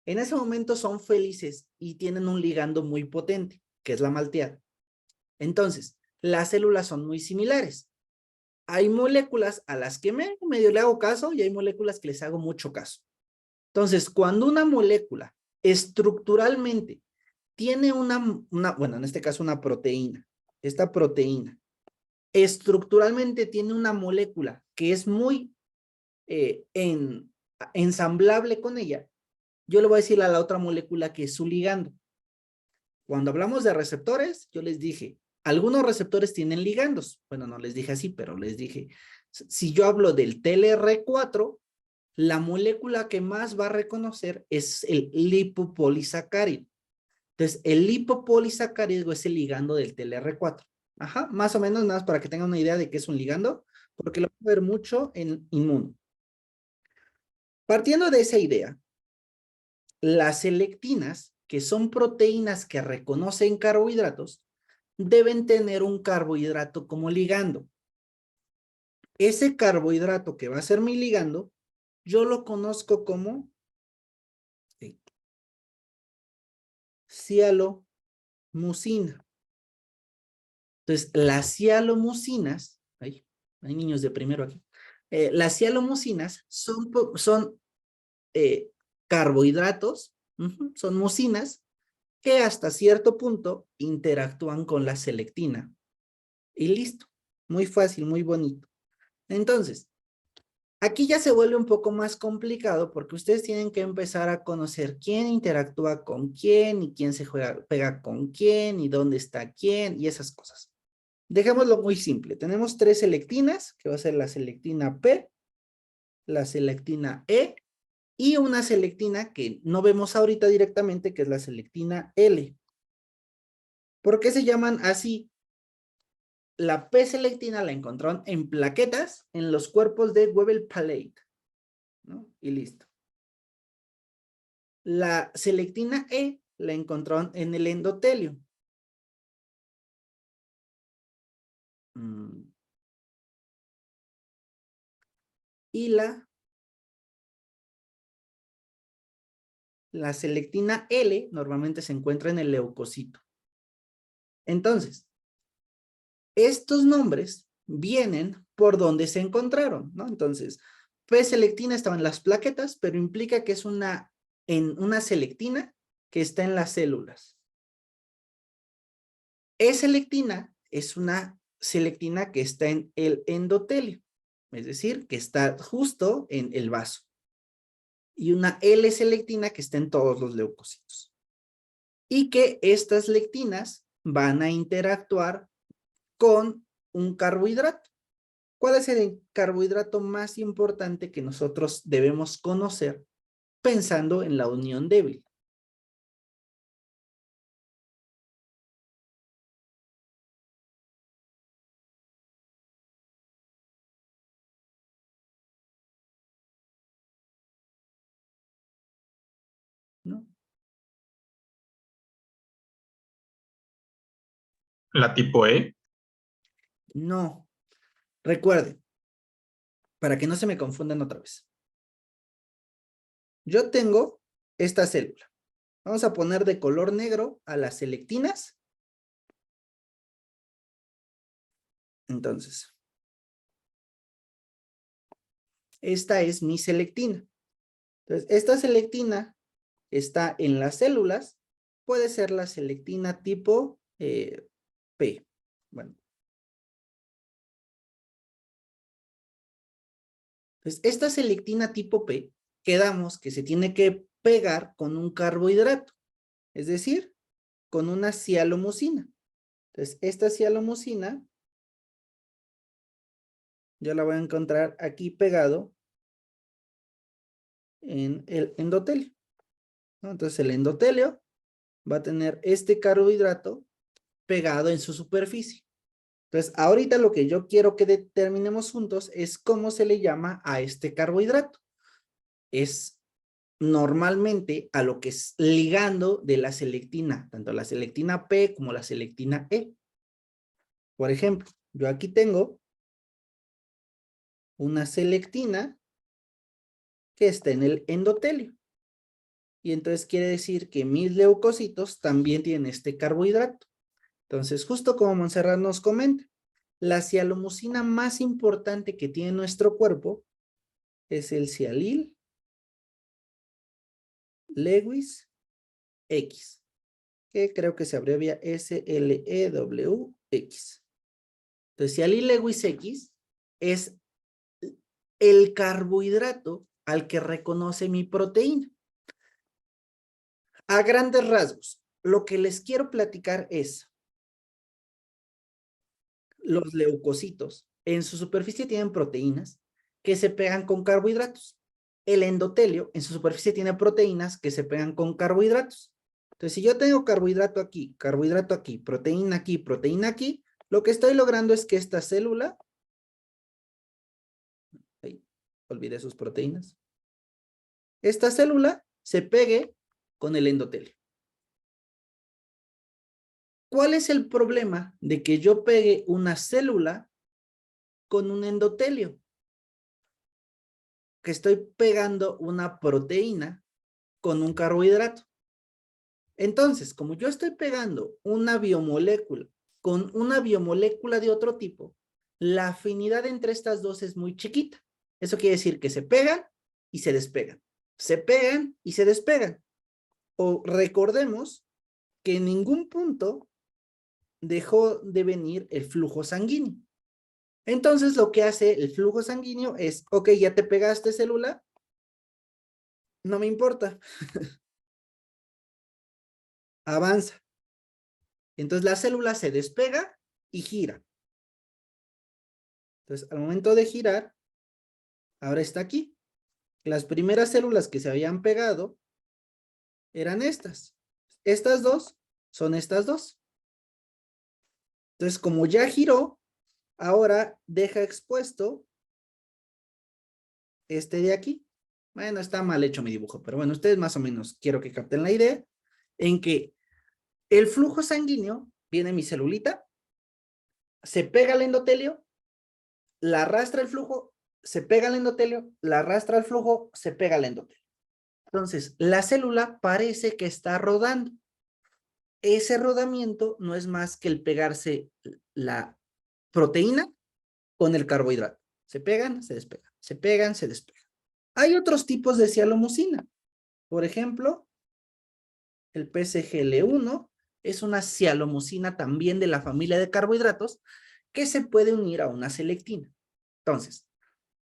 en ese momento son felices y tienen un ligando muy potente, que es la malteada. Entonces, las células son muy similares. Hay moléculas a las que medio le hago caso y hay moléculas que les hago mucho caso. Entonces, cuando una molécula estructuralmente tiene bueno, en este caso una proteína, esta proteína estructuralmente tiene una molécula que es muy ensamblable con ella, yo le voy a decir a la otra molécula que es su ligando. Cuando hablamos de receptores, yo les dije, algunos receptores tienen ligandos. Bueno, no les dije así, pero les dije, si yo hablo del TLR4, la molécula que más va a reconocer es el lipopolisacárido. Entonces, el lipopolisacárido es el ligando del TLR4. Ajá, más o menos, nada más para que tengan una idea de qué es un ligando, porque lo voy a ver mucho en inmuno. Partiendo de esa idea, las selectinas, que son proteínas que reconocen carbohidratos, deben tener un carbohidrato como ligando. Ese carbohidrato que va a ser mi ligando, yo lo conozco como cialomucina. Entonces, las cialomucinas, hay niños de primero aquí, las cialomucinas son carbohidratos, son mucinas, que hasta cierto punto interactúan con la selectina. Y listo, muy fácil, muy bonito. Entonces, aquí ya se vuelve un poco más complicado porque ustedes tienen que empezar a conocer quién interactúa con quién y quién se pega con quién y dónde está quién y esas cosas. Dejémoslo muy simple. Tenemos tres selectinas, que va a ser la selectina P, la selectina E y una selectina que no vemos ahorita directamente, que es la selectina L. ¿Por qué se llaman así? La P-selectina la encontraron en plaquetas en los cuerpos de Weber Palade, ¿no? Y listo. La selectina E la encontraron en el endotelio. Y la selectina L normalmente se encuentra en el leucocito. Entonces, estos nombres vienen por donde se encontraron, ¿no? Entonces, P-selectina estaba en las plaquetas, pero implica que es una selectina que está en las células. E-selectina es una selectina que está en el endotelio, es decir, que está justo en el vaso. Y una L-selectina que está en todos los leucocitos. Y que estas lectinas van a interactuar con un carbohidrato. ¿Cuál es el carbohidrato más importante que nosotros debemos conocer pensando en la unión débil? ¿no? La tipo E. No. Recuerden, para que no se me confundan otra vez. Yo tengo esta célula. Vamos a poner de color negro a las selectinas. Entonces, esta es mi selectina. Entonces, esta selectina está en las células. Puede ser la selectina tipo P. Bueno. Entonces, esta selectina tipo P, quedamos que se tiene que pegar con un carbohidrato, es decir, con una cialomusina. Entonces, esta cialomusina, yo la voy a encontrar aquí pegado en el endotelio, ¿no? Entonces, el endotelio va a tener este carbohidrato pegado en su superficie. Entonces, ahorita lo que yo quiero que determinemos juntos es cómo se le llama a este carbohidrato. Es normalmente a lo que es ligando de la selectina, tanto la selectina P como la selectina E. Por ejemplo, yo aquí tengo una selectina que está en el endotelio. Y entonces quiere decir que mis leucocitos también tienen este carbohidrato. Entonces, justo como Montserrat nos comenta, la cialomusina más importante que tiene nuestro cuerpo es el cialil Lewis X, que creo que se abrevia SLEWX. Entonces, cialil Lewis X es el carbohidrato al que reconoce mi proteína. A grandes rasgos, lo que les quiero platicar es los leucocitos en su superficie tienen proteínas que se pegan con carbohidratos. El endotelio en su superficie tiene proteínas que se pegan con carbohidratos. Entonces, si yo tengo carbohidrato aquí, proteína aquí, lo que estoy logrando es que esta célula, ahí, olvidé sus proteínas, esta célula se pegue con el endotelio. ¿Cuál es el problema de que yo pegue una célula con un endotelio? Que estoy pegando una proteína con un carbohidrato. Entonces, como yo estoy pegando una biomolécula con una biomolécula de otro tipo, la afinidad entre estas dos es muy chiquita. Eso quiere decir que se pegan y se despegan. Se pegan y se despegan. O recordemos que en ningún punto dejó de venir el flujo sanguíneo. Entonces, lo que hace el flujo sanguíneo es, ok, ya te pegaste célula, no me importa. Avanza. Entonces, la célula se despega y gira. Entonces, al momento de girar, ahora está aquí. Las primeras células que se habían pegado eran estas. Estas dos son estas dos. Entonces, como ya giró, ahora deja expuesto este de aquí. Bueno, está mal hecho mi dibujo, pero bueno, ustedes más o menos quiero que capten la idea en que el flujo sanguíneo viene mi celulita, se pega al endotelio, la arrastra el flujo, se pega al endotelio, la arrastra el flujo, se pega al endotelio. Entonces, la célula parece que está rodando. Ese rodamiento no es más que el pegarse la proteína con el carbohidrato. Se pegan, se despegan, se pegan, se despegan. Hay otros tipos de cialomusina. Por ejemplo, el PCGL1 es una cialomusina también de la familia de carbohidratos que se puede unir a una selectina. Entonces,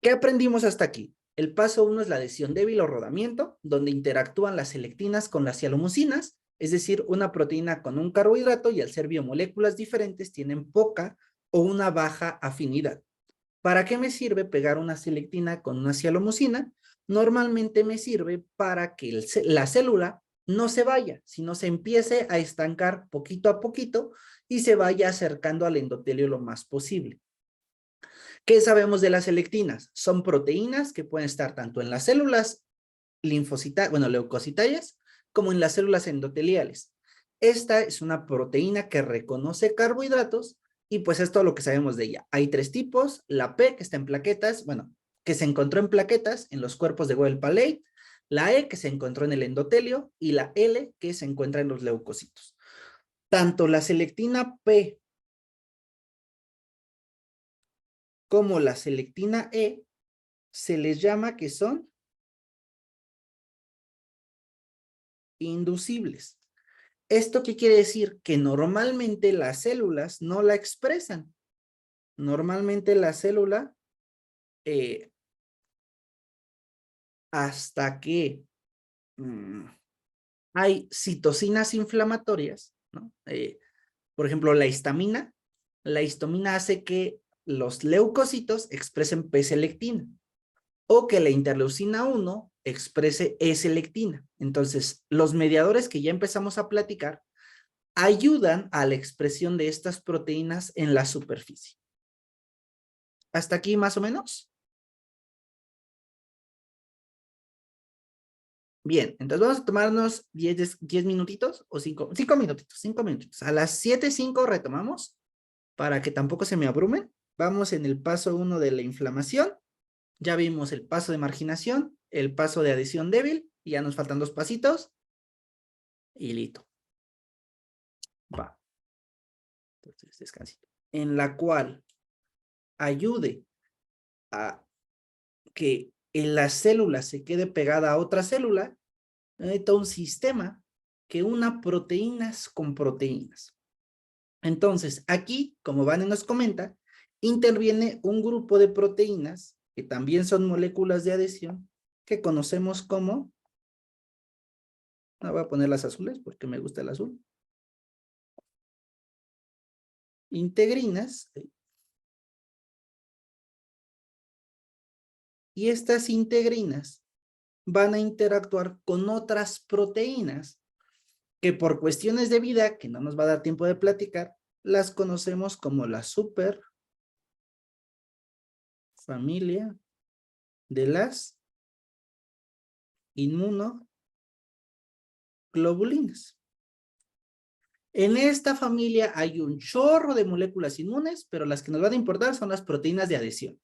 ¿qué aprendimos hasta aquí? El paso 1 es la adhesión débil o rodamiento, donde interactúan las selectinas con las cialomucinas, es decir, una proteína con un carbohidrato y al ser biomoléculas diferentes tienen poca o una baja afinidad. ¿Para qué me sirve pegar una selectina con una cialomusina? Normalmente me sirve para que la célula no se vaya, sino se empiece a estancar poquito a poquito y se vaya acercando al endotelio lo más posible. ¿Qué sabemos de las selectinas? Son proteínas que pueden estar tanto en las células leucocitarias como en las células endoteliales. Esta es una proteína que reconoce carbohidratos y pues es todo lo que sabemos de ella. Hay 3 tipos, la P que está en plaquetas, bueno, que se encontró en plaquetas en los cuerpos de Weddell-Palade, la E que se encontró en el endotelio y la L que se encuentra en los leucocitos. Tanto la selectina P como la selectina E se les llama que son inducibles. ¿Esto qué quiere decir? Que normalmente las células no la expresan. Normalmente la célula, hasta que hay citocinas inflamatorias, ¿no? Por ejemplo, la histamina hace que los leucocitos expresen P-selectina o que la interleucina 1 exprese E-selectina. Entonces, los mediadores que ya empezamos a platicar ayudan a la expresión de estas proteínas en la superficie. ¿Hasta aquí más o menos? Bien, entonces vamos a tomarnos 10 minutitos o 5 minutitos. A las 7:05 retomamos para que tampoco se me abrumen. Vamos en el paso 1 de la inflamación. Ya vimos el paso de marginación, el paso de adhesión débil y ya nos faltan 2 pasitos y listo. Va. Entonces, descansito. En la cual ayude a que en la célula se quede pegada a otra célula, necesita un sistema que una proteínas con proteínas. Entonces, aquí, como Vane nos comenta, interviene un grupo de proteínas que también son moléculas de adhesión que conocemos como, no voy a poner las azules porque me gusta el azul, integrinas. Y estas integrinas van a interactuar con otras proteínas que por cuestiones de vida, que no nos va a dar tiempo de platicar, las conocemos como la superfamilia de las inmunoglobulinas. En esta familia hay un chorro de moléculas inmunes, pero las que nos van a importar son las proteínas de adhesión.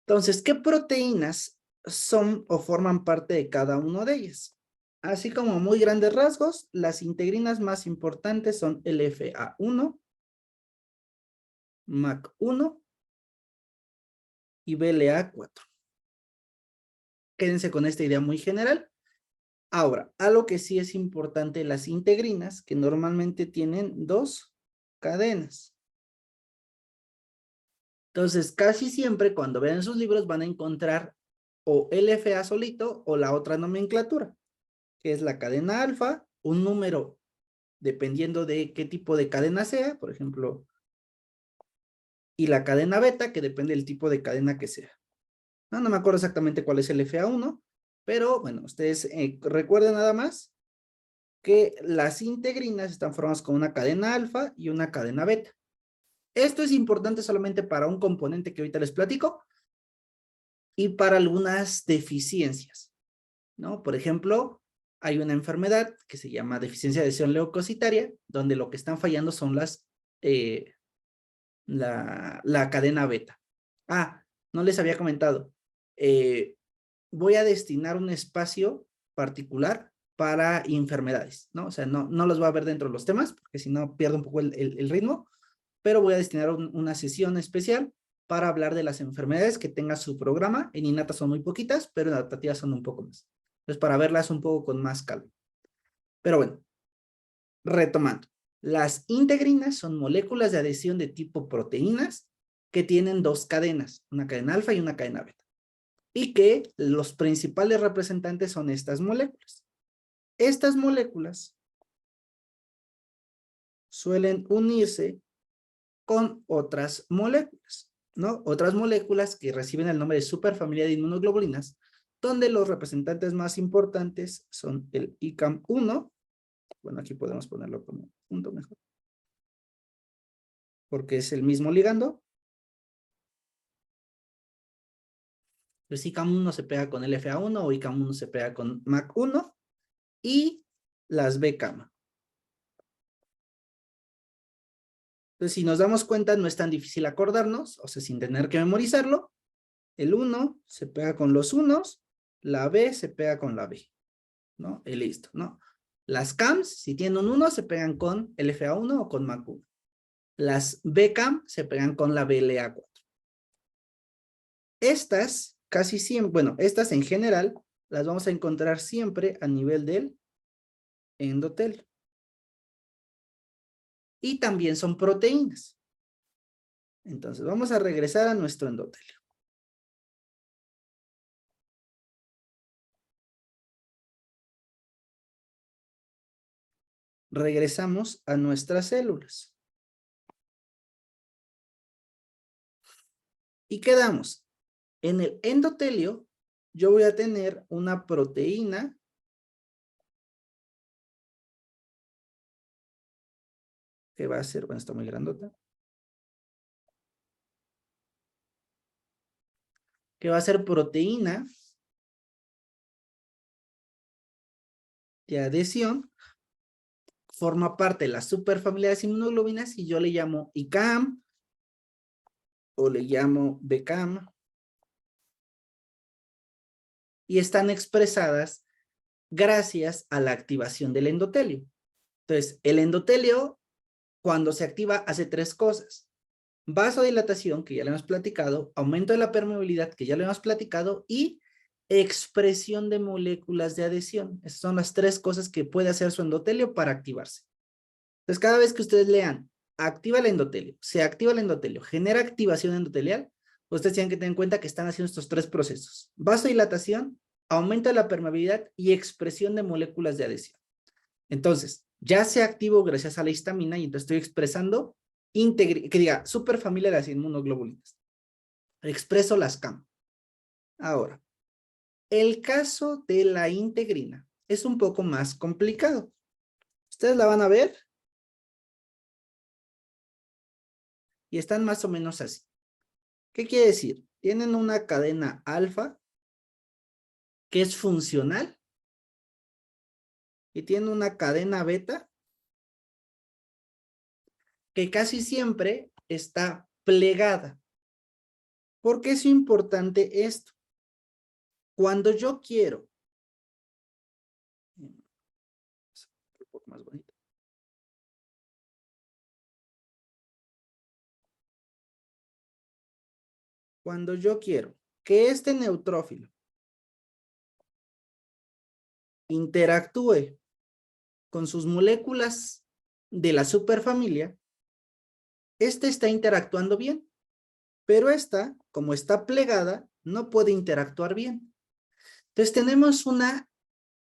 Entonces, ¿qué proteínas son o forman parte de cada una de ellas? Así como muy grandes rasgos, las integrinas más importantes son LFA1, MAC1 y BLA4. Quédense con esta idea muy general. Ahora, algo que sí es importante, las integrinas, que normalmente tienen 2 cadenas. Entonces, casi siempre cuando vean sus libros van a encontrar o LFA solito o la otra nomenclatura, que es la cadena alfa, un número dependiendo de qué tipo de cadena sea, por ejemplo, y la cadena beta, que depende del tipo de cadena que sea. No me acuerdo exactamente cuál es el FA1, pero bueno, ustedes recuerden nada más que las integrinas están formadas con una cadena alfa y una cadena beta. Esto es importante solamente para un componente que ahorita les platico y para algunas deficiencias, ¿no? Por ejemplo, hay una enfermedad que se llama deficiencia de adhesión leucocitaria, donde lo que están fallando son la cadena beta. Ah, no les había comentado. Voy a destinar un espacio particular para enfermedades, ¿no? O sea, no los voy a ver dentro de los temas, porque si no pierdo un poco el ritmo, pero voy a destinar una sesión especial para hablar de las enfermedades que tenga su programa. En innatas son muy poquitas, pero en adaptativas son un poco más. Entonces, para verlas un poco con más calma. Pero bueno, retomando. Las integrinas son moléculas de adhesión de tipo proteínas que tienen 2 cadenas, una cadena alfa y una cadena beta. Y que los principales representantes son estas moléculas. Estas moléculas suelen unirse con otras moléculas, ¿no? Otras moléculas que reciben el nombre de superfamilia de inmunoglobulinas, donde los representantes más importantes son el ICAM1, bueno, aquí podemos ponerlo como punto mejor, porque es el mismo ligando. Pues ICAM1 se pega con LFA1 o ICAM1 se pega con MAC1 y las BCAM. Entonces, si nos damos cuenta, no es tan difícil acordarnos, o sea, sin tener que memorizarlo. El 1 se pega con los unos, la B se pega con la B, ¿no? Y listo, ¿no? Las CAMs, si tienen un 1, se pegan con el FA1 o con MAC1. Las BCAM se pegan con la BLA4. Estas, casi siempre, bueno, estas en general, las vamos a encontrar siempre a nivel del endotelio. Y también son proteínas. Entonces, vamos a regresar a nuestro endotelio. Regresamos a nuestras células. Y quedamos. En el endotelio, yo voy a tener una proteína que va a ser, bueno, está muy grandota, que va a ser proteína de adhesión, forma parte de la superfamilia de las inmunoglobinas y yo le llamo ICAM o le llamo BCAM y están expresadas gracias a la activación del endotelio. Entonces, el endotelio, cuando se activa, hace tres cosas. Vasodilatación, que ya le hemos platicado, aumento de la permeabilidad, que ya le hemos platicado, y expresión de moléculas de adhesión. Esas son las tres cosas que puede hacer su endotelio para activarse. Entonces, cada vez que ustedes lean, activa el endotelio, se activa el endotelio, genera activación endotelial, ustedes tienen que tener en cuenta que están haciendo estos tres procesos. Vasodilatación, aumento de la permeabilidad y expresión de moléculas de adhesión. Entonces, ya se activó gracias a la histamina y entonces estoy expresando superfamilia de las inmunoglobulinas. Expreso las CAM. Ahora, el caso de la integrina es un poco más complicado. Ustedes la van a ver y están más o menos así. ¿Qué quiere decir? Tienen una cadena alfa que es funcional y tienen una cadena beta que casi siempre está plegada. ¿Por qué es importante esto? Cuando yo quiero, un poco más bonito. Cuando yo quiero que este neutrófilo interactúe con sus moléculas de la superfamilia, este está interactuando bien, pero esta, como está plegada, no puede interactuar bien. Entonces tenemos una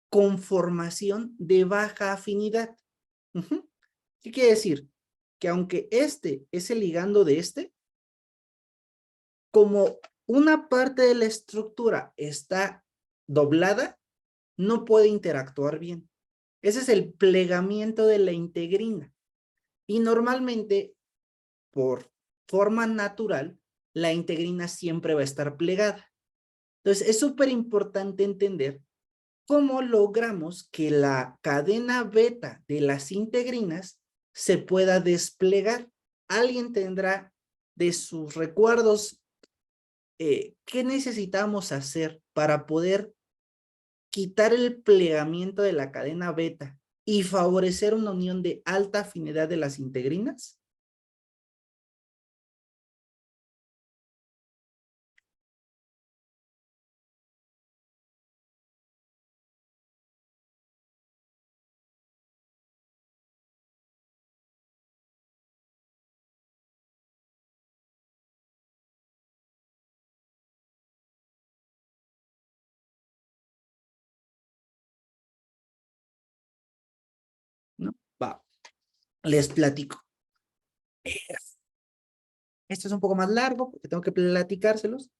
conformación de baja afinidad. ¿Qué quiere decir? Que aunque este es el ligando de este, como una parte de la estructura está doblada, no puede interactuar bien. Ese es el plegamiento de la integrina. Y normalmente, por forma natural, la integrina siempre va a estar plegada. Entonces, es súper importante entender cómo logramos que la cadena beta de las integrinas se pueda desplegar. Alguien tendrá de sus recuerdos qué necesitamos hacer para poder quitar el plegamiento de la cadena beta y favorecer una unión de alta afinidad de las integrinas. ¿No? Va, les platico. Esto es un poco más largo porque tengo que platicárselos.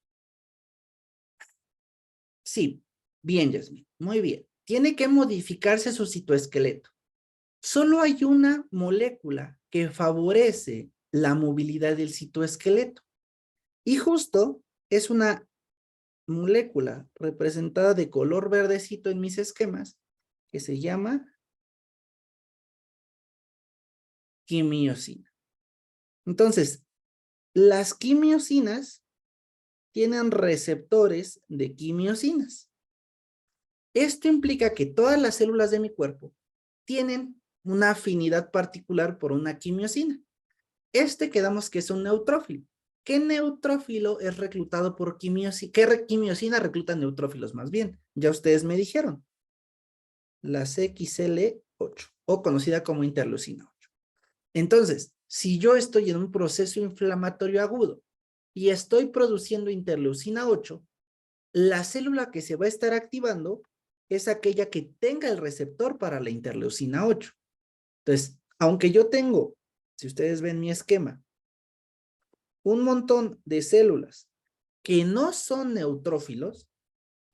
Sí, bien, Yasmin, muy bien. Tiene que modificarse su citoesqueleto. Solo hay una molécula que favorece la movilidad del citoesqueleto. Y justo es una molécula representada de color verdecito en mis esquemas que se llama quimiosina. Entonces, las quimiosinas tienen receptores de quimiosinas. Esto implica que todas las células de mi cuerpo tienen una afinidad particular por una quimiosina. Quedamos que es un neutrófilo. ¿Qué neutrófilo es reclutado por quimiosina? ¿Qué quimiosina recluta neutrófilos más bien? Ya ustedes me dijeron. La CXL8 o conocida como interleucina 8. Entonces, si yo estoy en un proceso inflamatorio agudo y estoy produciendo interleucina 8, la célula que se va a estar activando es aquella que tenga el receptor para la interleucina 8. Entonces, aunque yo tengo, si ustedes ven mi esquema, un montón de células que no son neutrófilos,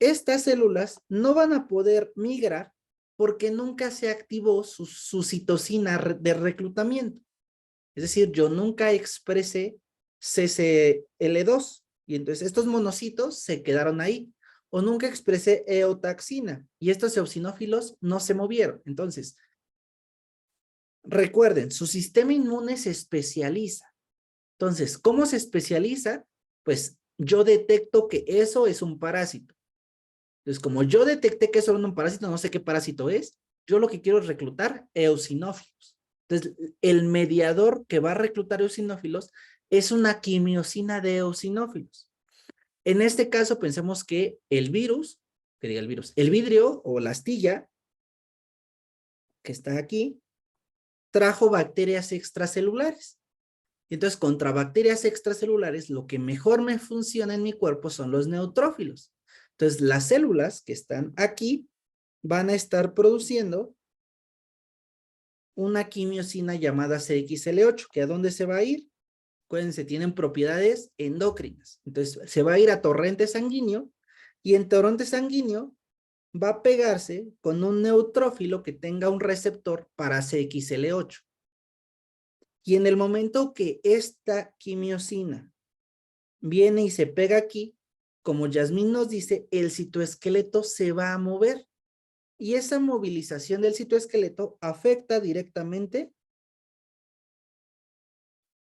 estas células no van a poder migrar porque nunca se activó su citosina de reclutamiento. Es decir, yo nunca expresé CCL2 y entonces estos monocitos se quedaron ahí. O nunca expresé eotaxina y estos eosinófilos no se movieron. Entonces, recuerden, su sistema inmune se especializa. Entonces, ¿cómo se especializa? Pues yo detecto que eso es un parásito. Entonces, como yo detecté que eso era un parásito, no sé qué parásito es, yo lo que quiero es reclutar eosinófilos. Entonces, el mediador que va a reclutar eosinófilos es una quimiosina de eosinófilos. En este caso, pensemos que el vidrio o la astilla, que está aquí, trajo bacterias extracelulares. Entonces, contra bacterias extracelulares, lo que mejor me funciona en mi cuerpo son los neutrófilos. Entonces, las células que están aquí van a estar produciendo una quimiosina llamada CXL8, que ¿a dónde se va a ir? Acuérdense, tienen propiedades endocrinas. Entonces, se va a ir a torrente sanguíneo y en torrente sanguíneo va a pegarse con un neutrófilo que tenga un receptor para CXL8. Y en el momento que esta quimiosina viene y se pega aquí, como Yasmín nos dice, el citoesqueleto se va a mover. Y esa movilización del citoesqueleto afecta directamente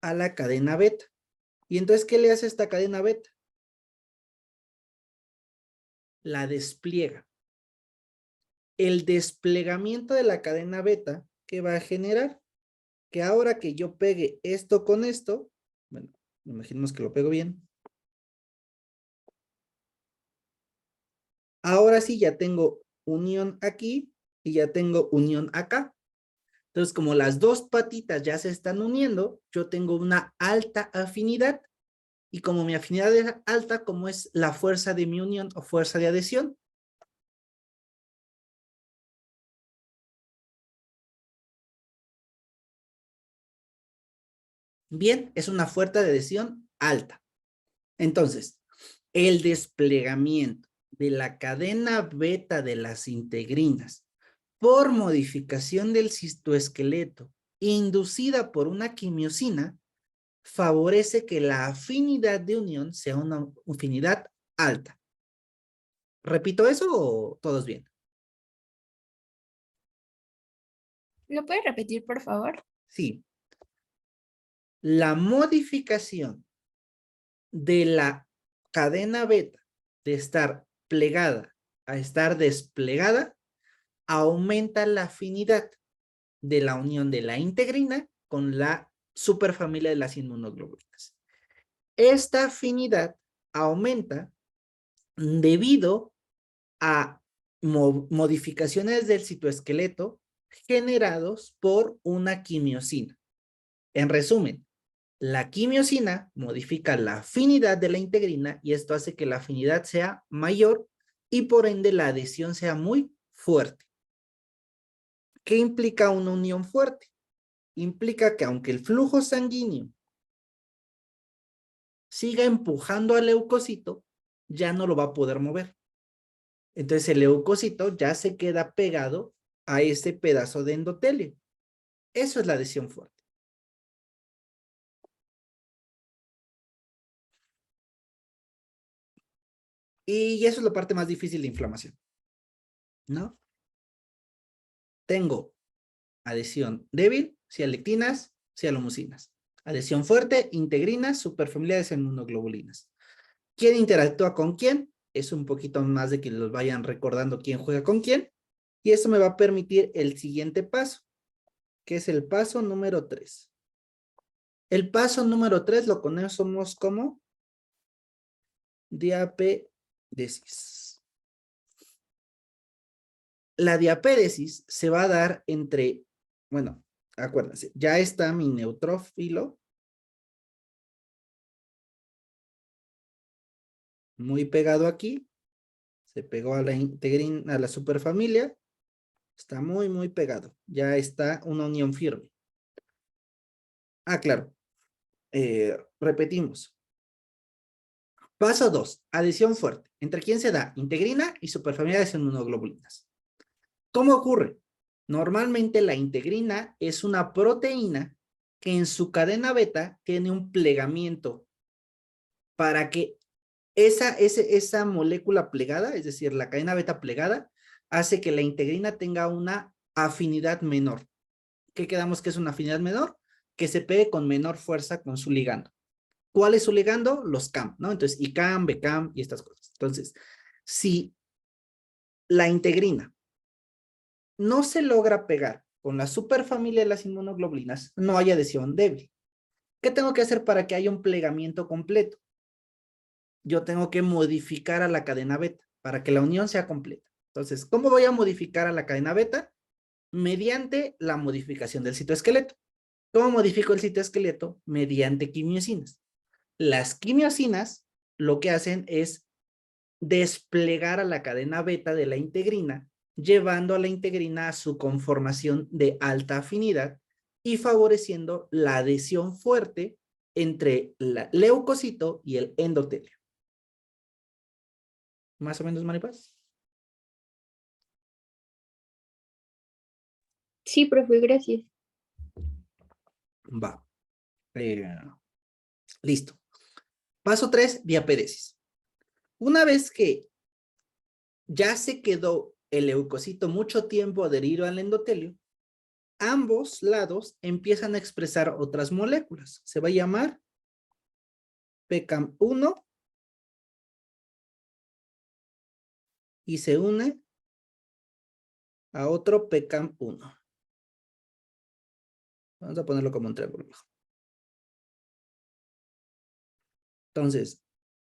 a la cadena beta. ¿Y entonces qué le hace esta cadena beta? La despliega. El desplegamiento de la cadena beta, ¿qué va a generar? Que ahora que yo pegue esto con esto, bueno, imaginemos que lo pego bien. Ahora sí ya tengo unión aquí y ya tengo unión acá. Entonces, como las dos patitas ya se están uniendo, yo tengo una alta afinidad. Y como mi afinidad es alta, ¿cómo es la fuerza de mi unión o fuerza de adhesión? Bien, es una fuerza de adhesión alta. Entonces, el desplegamiento de la cadena beta de las integrinas por modificación del citoesqueleto inducida por una quimiosina favorece que la afinidad de unión sea una afinidad alta. ¿Repito eso o todos bien? ¿Lo puedes repetir, por favor? Sí. La modificación de la cadena beta de estar plegada a estar desplegada aumenta la afinidad de la unión de la integrina con la superfamilia de las inmunoglobulinas. Esta afinidad aumenta debido a modificaciones del citoesqueleto generados por una quimiosina. En resumen, la quimiosina modifica la afinidad de la integrina y esto hace que la afinidad sea mayor y por ende la adhesión sea muy fuerte. ¿Qué implica una unión fuerte? Implica que aunque el flujo sanguíneo siga empujando al leucocito, ya no lo va a poder mover. Entonces el leucocito ya se queda pegado a ese pedazo de endotelio. Eso es la adhesión fuerte. Y eso es la parte más difícil de inflamación, ¿no? tengo adhesión débil, cialectinas, cialomucinas. Adhesión fuerte, integrinas, superfamiliares en inmunoglobulinas. ¿Quién interactúa con quién? Es un poquito más de que los vayan recordando quién juega con quién. Y eso me va a permitir el siguiente paso, que es el paso número 3. El paso número 3 lo conocemos como diapédesis. La diapédesis se va a dar entre, bueno, acuérdense, ya está mi neutrófilo muy pegado aquí, se pegó a la integrina, a la superfamilia, está muy pegado, ya está una unión firme. Ah, claro, repetimos. Paso 2, adhesión fuerte. ¿Entre quién se da? Integrina y superfamiliares en inmunoglobulinas. ¿Cómo ocurre? Normalmente la integrina es una proteína que en su cadena tiene un plegamiento para que esa molécula plegada, es decir, la cadena beta plegada, hace que la integrina tenga una afinidad menor. ¿Qué quedamos que es una afinidad menor? Que se pegue con menor fuerza con su ligando. ¿Cuál es su ligando? Los CAM, ¿no? Entonces, ICAM, BCAM y estas cosas. Entonces, si la integrina no se logra pegar con la superfamilia de las inmunoglobulinas, no hay adhesión débil. ¿Qué tengo que hacer para que haya un plegamiento completo? Yo tengo que modificar a la cadena beta para que la unión sea completa. Entonces, ¿cómo voy a modificar a la cadena beta? Mediante la modificación del citoesqueleto. ¿Cómo modifico el citoesqueleto? Mediante quimiosinas. Las quimiosinas lo que hacen es desplegar a la cadena beta de la integrina, llevando a la integrina a su conformación de alta afinidad y favoreciendo la adhesión fuerte entre el leucocito y el endotelio. ¿Más o menos, Maripaz? Sí, profe, gracias. Va. Listo. Paso 3, diapédesis. Una vez que ya se quedó el leucocito mucho tiempo adherido al endotelio, ambos lados empiezan a expresar otras moléculas. Se va a llamar PCAM1 y se une a otro PCAM1. Vamos a ponerlo como un triángulo. Entonces,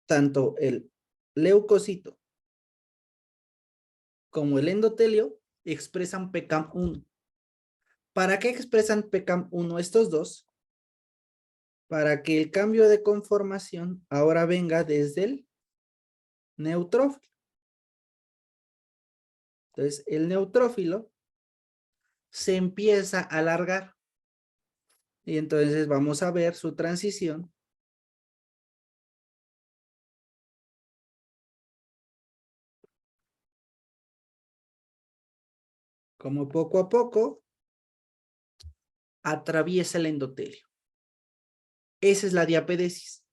tanto el leucocito como el endotelio expresan PCAM1. ¿Para qué expresan PCAM1 estos dos? Para que el cambio de conformación ahora venga desde el neutrófilo. Entonces, el neutrófilo se empieza a alargar. Y entonces vamos a ver su transición. Como poco a poco atraviesa el endotelio. Esa es la diapédesis.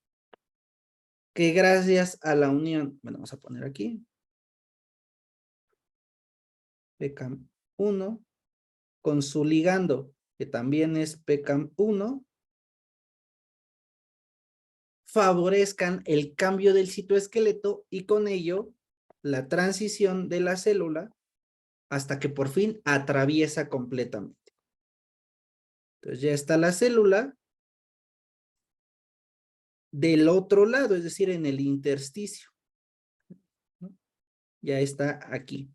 Que gracias a la unión, bueno, vamos a poner aquí. PCAM1 con su ligando, que también es PCAM1, favorezcan el cambio del citoesqueleto y con ello la transición de la célula hasta que por fin atraviesa completamente. Entonces ya está la célula del otro lado, es decir, en el intersticio, ¿no? Ya está aquí.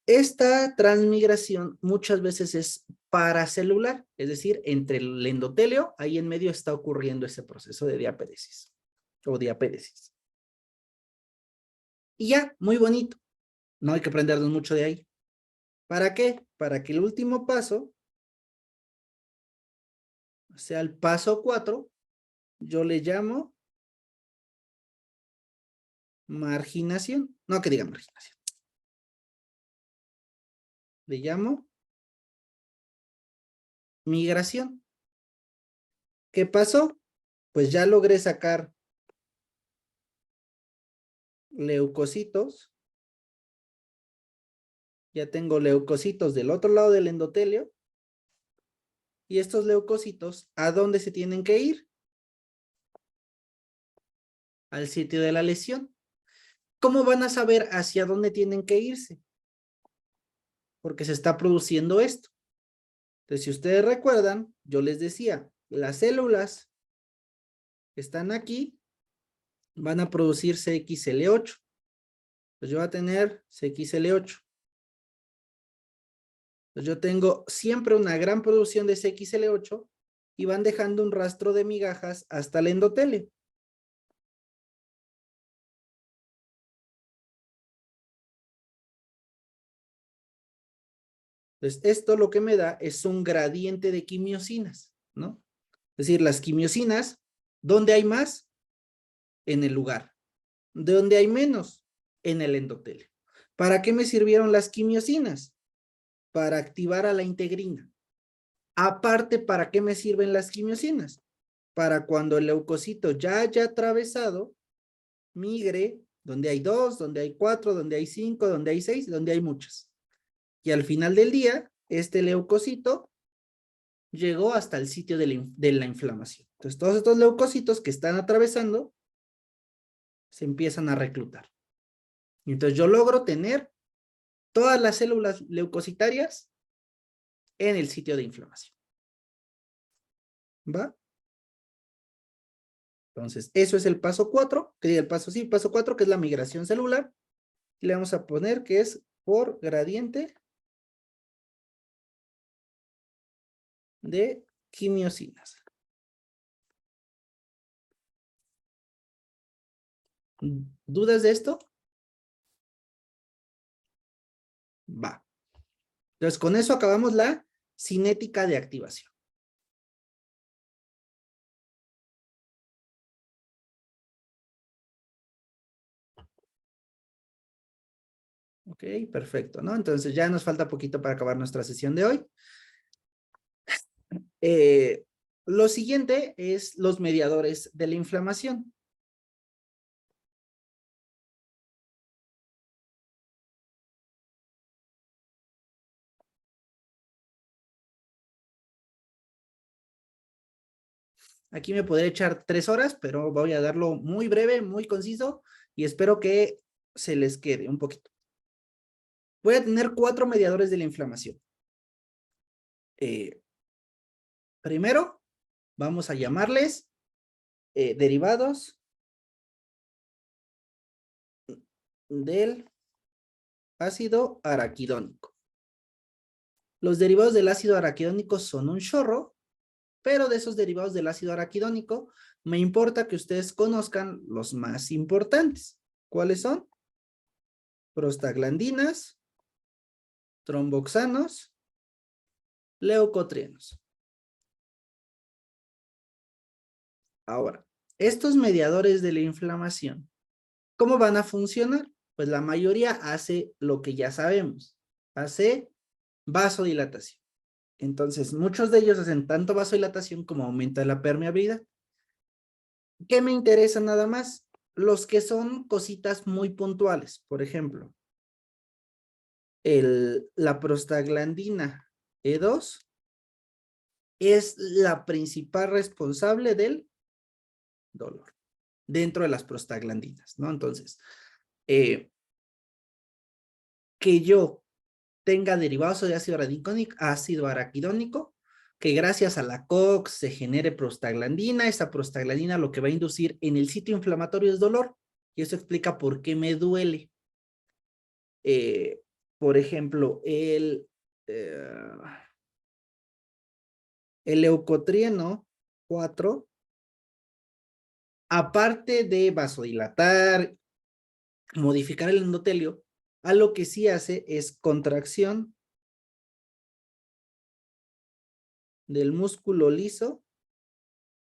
Esta transmigración muchas veces es paracelular, es decir, entre el endotelio, ahí en medio está ocurriendo ese proceso de diapédesis o diapédesis. Y ya, muy bonito. No hay que aprendernos mucho de ahí. ¿Para qué? Para que el último paso sea el paso 4, yo le llamo marginación. No que diga marginación. Le llamo migración. ¿Qué pasó? Pues ya logré sacar leucocitos. Ya tengo leucocitos del otro lado del endotelio. Y estos leucocitos, ¿a dónde se tienen que ir? Al sitio de la lesión. ¿Cómo van a saber hacia dónde tienen que irse? Porque se está produciendo esto. Entonces, si ustedes recuerdan, yo les decía, las células que están aquí van a producir CXL8. Entonces, yo voy a tener CXL8. Entonces, yo tengo siempre una gran producción de CXL8 y van dejando un rastro de migajas hasta el endotelio. Entonces, esto lo que me da es un gradiente de quimiosinas, ¿no? Es decir, las quimiosinas, ¿dónde hay más? En el lugar. ¿Dónde hay menos? En el endotelio. ¿Para qué me sirvieron las quimiosinas? Para activar a la integrina. Aparte, ¿para qué me sirven las quimiosinas? Para cuando el leucocito ya haya atravesado, migre, donde hay 2, donde hay 4, donde hay 5, donde hay 6, donde hay muchas. Y al final del día, este leucocito llegó hasta el sitio de la inflamación. Entonces, todos estos leucocitos que están atravesando se empiezan a reclutar. Y entonces yo logro tener todas las células leucocitarias en el sitio de inflamación. ¿Va? Entonces, eso es el paso 4, paso 4, que es la migración celular. Y le vamos a poner que es por gradiente de quimiosinas. ¿Dudas de esto? Va. Entonces, con eso acabamos la cinética de activación. Ok, perfecto, ¿no? Entonces ya nos falta poquito para acabar nuestra sesión de hoy. Lo siguiente es los mediadores de la inflamación. Aquí me podré echar 3 horas, pero voy a darlo muy breve, muy conciso y espero que se les quede un poquito. Voy a tener 4 mediadores de la inflamación. Primero, vamos a llamarles derivados del ácido araquidónico. Los derivados del ácido araquidónico son un chorro, pero de esos derivados del ácido araquidónico me importa que ustedes conozcan los más importantes. ¿Cuáles son? Prostaglandinas, tromboxanos, leucotrienos. Ahora, estos mediadores de la inflamación, ¿cómo van a funcionar? Pues la mayoría hace lo que ya sabemos, hace vasodilatación. Entonces, muchos de ellos hacen tanto vasodilatación como aumenta la permeabilidad. ¿Qué me interesa nada más? Los que son cositas muy puntuales. Por ejemplo, la prostaglandina E2 es la principal responsable del dolor dentro de las prostaglandinas, ¿no? Entonces, que yo tenga derivados de ácido araquidónico, que gracias a la COX se genere prostaglandina. Esa prostaglandina lo que va a inducir en el sitio inflamatorio es dolor, y eso explica por qué me duele. Por ejemplo, el leucotrieno 4, aparte de vasodilatar, modificar el endotelio, a lo que sí hace es contracción del músculo liso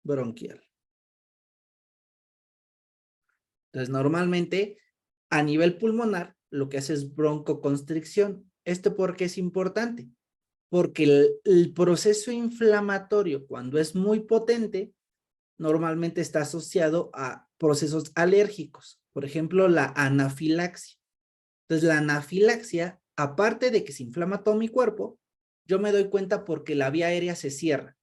bronquial. Entonces, normalmente, a nivel pulmonar, lo que hace es broncoconstricción. ¿Esto por qué es importante? Porque el proceso inflamatorio, cuando es muy potente, normalmente está asociado a procesos alérgicos. Por ejemplo, la anafilaxia. Entonces, la anafilaxia, aparte de que se inflama todo mi cuerpo, yo me doy cuenta porque la vía aérea se cierra.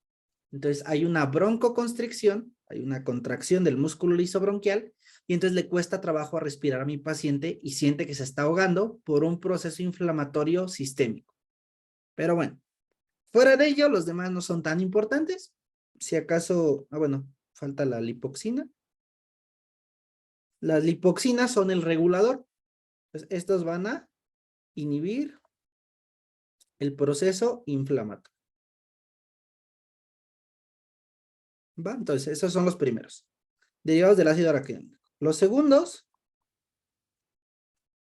Entonces, hay una broncoconstricción, hay una contracción del músculo liso bronquial, y entonces le cuesta trabajo a respirar a mi paciente y siente que se está ahogando por un proceso inflamatorio sistémico. Pero bueno, fuera de ello, los demás no son tan importantes. Si acaso, bueno, falta la lipoxina. Las lipoxinas son el regulador. Entonces, estos van a inhibir el proceso inflamatorio. ¿Va? Entonces, esos son los primeros, derivados del ácido araquidónico. Los segundos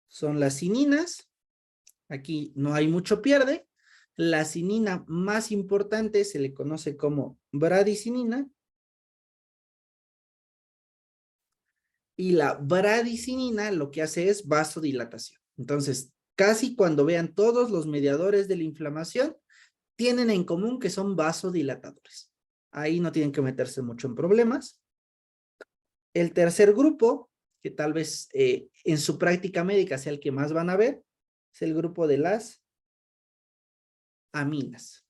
son las cininas. Aquí no hay mucho pierde. La cinina más importante se le conoce como bradicinina. Y la bradicinina lo que hace es vasodilatación. Entonces, casi cuando vean todos los mediadores de la inflamación, tienen en común que son vasodilatadores. Ahí no tienen que meterse mucho en problemas. El tercer grupo, que tal vez en su práctica médica sea el que más van a ver, es el grupo de las aminas.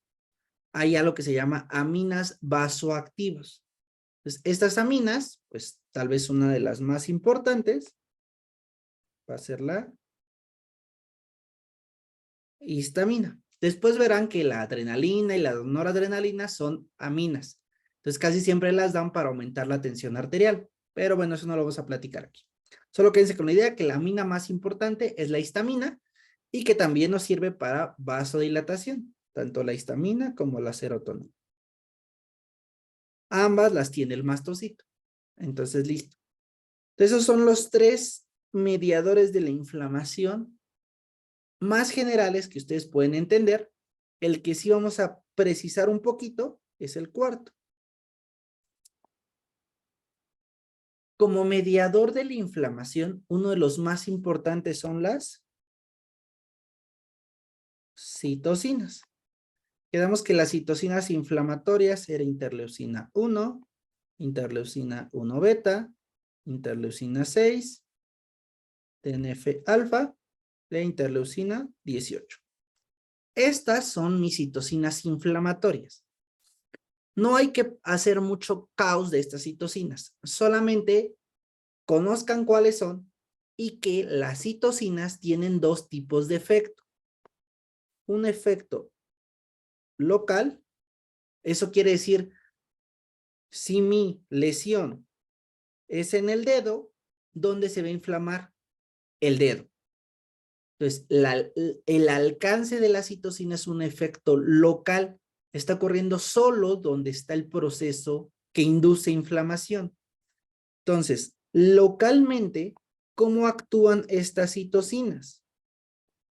Hay algo que se llama aminas vasoactivas. Entonces, estas aminas, pues tal vez una de las más importantes va a ser la histamina. Después verán que la adrenalina y la noradrenalina son aminas. Entonces, casi siempre las dan para aumentar la tensión arterial. Pero bueno, eso no lo vamos a platicar aquí. Solo quédense con la idea que la amina más importante es la histamina y que también nos sirve para vasodilatación, tanto la histamina como la serotonina. Ambas las tiene el mastocito. Entonces, listo. Entonces, esos son los tres mediadores de la inflamación más generales que ustedes pueden entender. El que sí vamos a precisar un poquito es el cuarto. Como mediador de la inflamación, uno de los más importantes son las citocinas. Quedamos que las citocinas inflamatorias eran interleucina 1, interleucina 1 beta, interleucina 6, TNF-alfa, la interleucina 18. Estas son mis citocinas inflamatorias. No hay que hacer mucho caos de estas citocinas, solamente conozcan cuáles son y que las citocinas tienen dos tipos de efecto. Un efecto local, eso quiere decir, si mi lesión es en el dedo, ¿dónde se va a inflamar? El dedo. Entonces, el alcance de la citocina es un efecto local. Está ocurriendo solo donde está el proceso que induce inflamación. Entonces, localmente, ¿cómo actúan estas citocinas?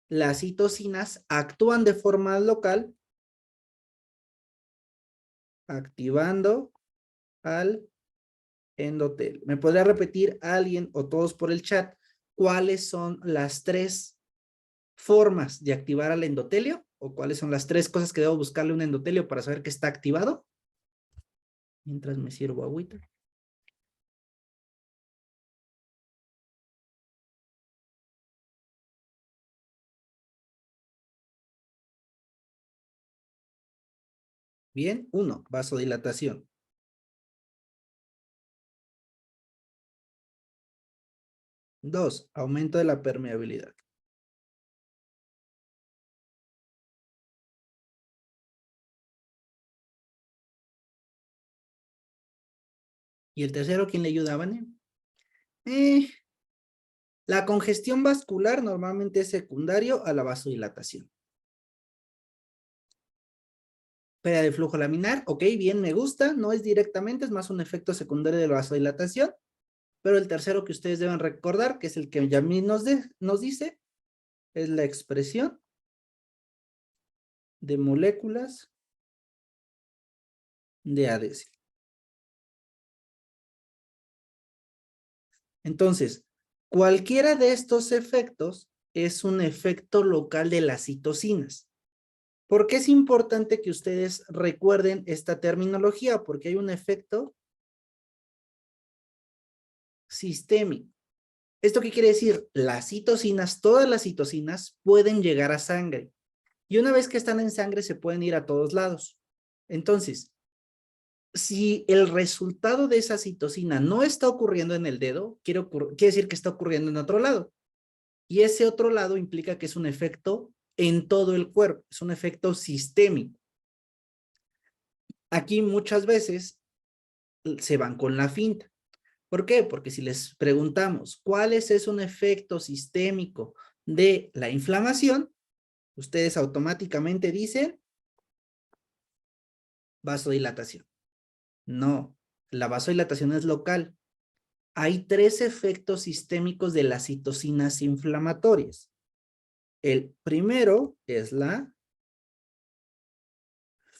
Las citocinas actúan de forma local, activando al endotelio. ¿Me podría repetir alguien o todos por el chat cuáles son las tres formas de activar al endotelio? ¿O cuáles son las tres cosas que debo buscarle a un endotelio para saber que está activado? Mientras me sirvo agüita. Bien, 1, vasodilatación. 2, aumento de la permeabilidad. ¿Y el tercero quién le ayuda, Vane? La congestión vascular normalmente es secundario a la vasodilatación. Pérdida de flujo laminar, ok, bien, me gusta. No es directamente, es más un efecto secundario de la vasodilatación. Pero el tercero que ustedes deben recordar, que es el que Yamil nos dice, es la expresión de moléculas de adhesión. Entonces, cualquiera de estos efectos es un efecto local de las citocinas. ¿Por qué es importante que ustedes recuerden esta terminología? Porque hay un efecto sistémico. ¿Esto qué quiere decir? Las citocinas, todas las citocinas pueden llegar a sangre. Y una vez que están en sangre se pueden ir a todos lados. Entonces, si el resultado de esa citocina no está ocurriendo en el dedo, quiere decir que está ocurriendo en otro lado. Y ese otro lado implica que es un efecto en todo el cuerpo, es un efecto sistémico. Aquí muchas veces se van con la finta. ¿Por qué? Porque si les preguntamos cuál es un efecto sistémico de la inflamación, ustedes automáticamente dicen vasodilatación. No, la vasodilatación es local. Hay 3 efectos sistémicos de las citocinas inflamatorias. El primero es la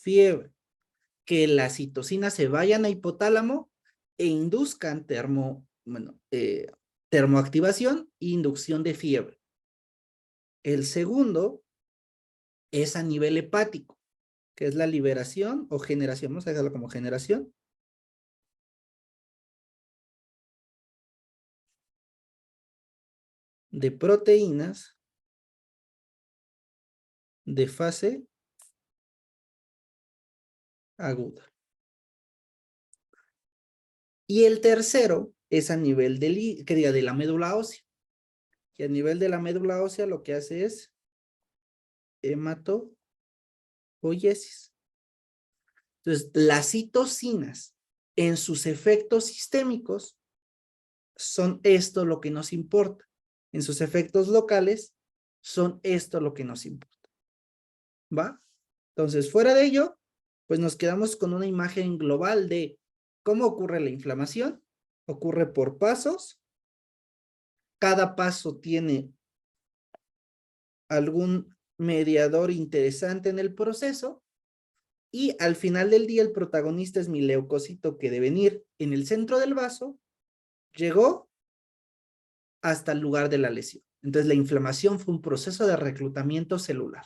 fiebre, que las citocinas se vayan a hipotálamo e induzcan termoactivación e inducción de fiebre. El segundo es a nivel hepático, que es la liberación o generación, vamos a dejarlo como generación, de proteínas de fase aguda. Y el tercero es a nivel de la médula ósea. Y a nivel de la médula ósea lo que hace es hematopoiesis. Entonces, las citocinas en sus efectos sistémicos son esto lo que nos importa. En sus efectos locales son esto lo que nos importa. ¿Va? Entonces, fuera de ello, pues nos quedamos con una imagen global de cómo ocurre la inflamación. Ocurre por pasos. Cada paso tiene algún mediador interesante en el proceso y al final del día el protagonista es mi leucocito que de venir en el centro del vaso llegó hasta el lugar de la lesión. Entonces la inflamación fue un proceso de reclutamiento celular.